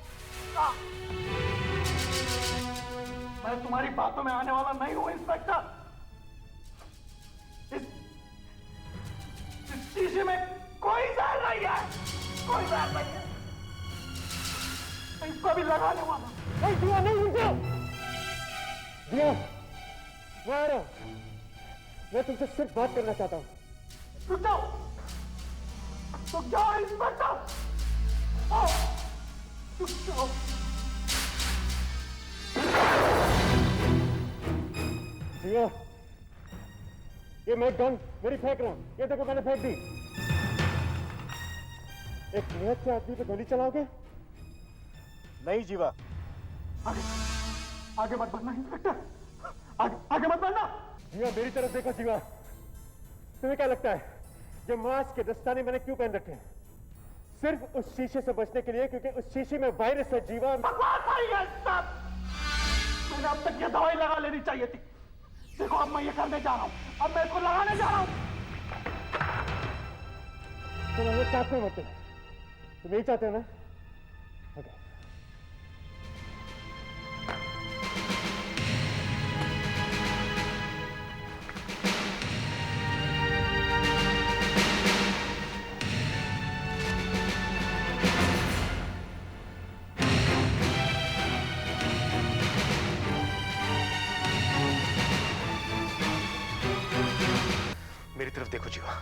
मैं तुम्हारी बातों में आने वाला नहीं हूं इंस्पेक्टर। इस शीशे में कोई जहर नहीं है, कोई जहर नहीं है। मैं इसको भी लगाने वाला। नहीं दिया, नहीं रुको दिया, मैं आ रहा हूं। मैं तुमसे सिर्फ बात करना चाहता हूं। रुक जाओ, रुक जाओ इंस्पेक्टर, रुक जाओ। जिया, ये मैं गन मेरी फेंक रहा हूं। ये देखो, मैंने फेंक दी। एक निहत्थे से आदमी पे गोली चलाओगे? नहीं जीवा। आगे आगे मत बढ़ना इंस्पेक्टर, आगे मत बढ़ना। जीवा, मेरी तरफ देखो जीवा। तुम्हें क्या लगता है ये मास्क के दस्ताने मैंने क्यों पहन रखे हैं? सिर्फ उस शीशे से बचने के लिए, क्योंकि उस शीशे में वायरस है जीवा। मैंने अब तक ये दवाई लगा लेनी चाहिए थी। देखो, अब मैं ये करने जा रहा हूं, अब मैं इसको लगाने जा रहा हूं। तुम हमें साथ में मत, तुम यही चाहते हो ना? ओके। मेरी तरफ देखो जीवा।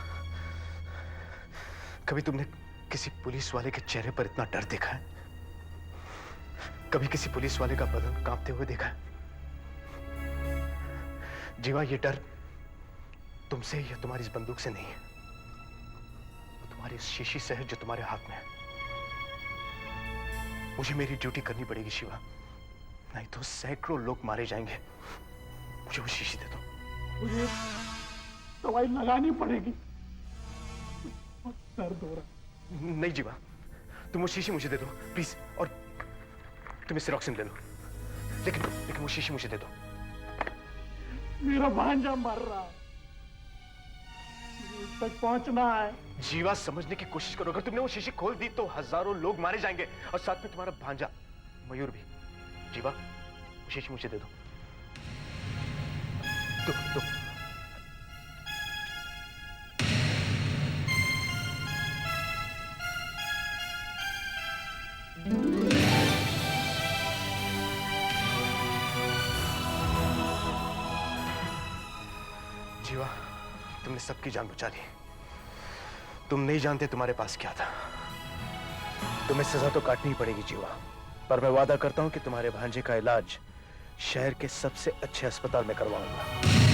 कभी तुमने किसी पुलिस वाले के चेहरे पर इतना डर देखा है? कभी किसी पुलिस वाले का बदन कांपते हुए देखा है? जीवा, ये डर तुमसे या तुम्हारी इस बंदूक से नहीं है, वो तुम्हारी इस शीशी से है जो तुम्हारे हाथ में है। मुझे मेरी ड्यूटी करनी पड़ेगी शिवा, नहीं तो सैकड़ों लोग मारे जाएंगे। मुझे वो शीशी दे दो। मुझे दवाई लगानी पड़ेगी, दर्द हो रहा। नहीं जीवा, तुम वो शीशी मुझे दे दो प्लीज, और तुम सिरोक्सिन ले लो, लेकिन वो शीशी मुझे दे दो। मेरा भांजा मर रहा है, मुझे तक पहुंचना है। जीवा, समझने की कोशिश करो। अगर तुमने वो शीशी खोल दी तो हजारों लोग मारे जाएंगे, और साथ में तुम्हारा भांजा मयूर भी। जीवा, वो शीशी मुझे दे दो। दो। जीवा, तुमने सबकी जान बचा ली। तुम नहीं जानते तुम्हारे पास क्या था। तुम्हें सजा तो काटनी ही पड़ेगी जीवा, पर मैं वादा करता हूं कि तुम्हारे भांजे का इलाज शहर के सबसे अच्छे अस्पताल में करवाऊंगा।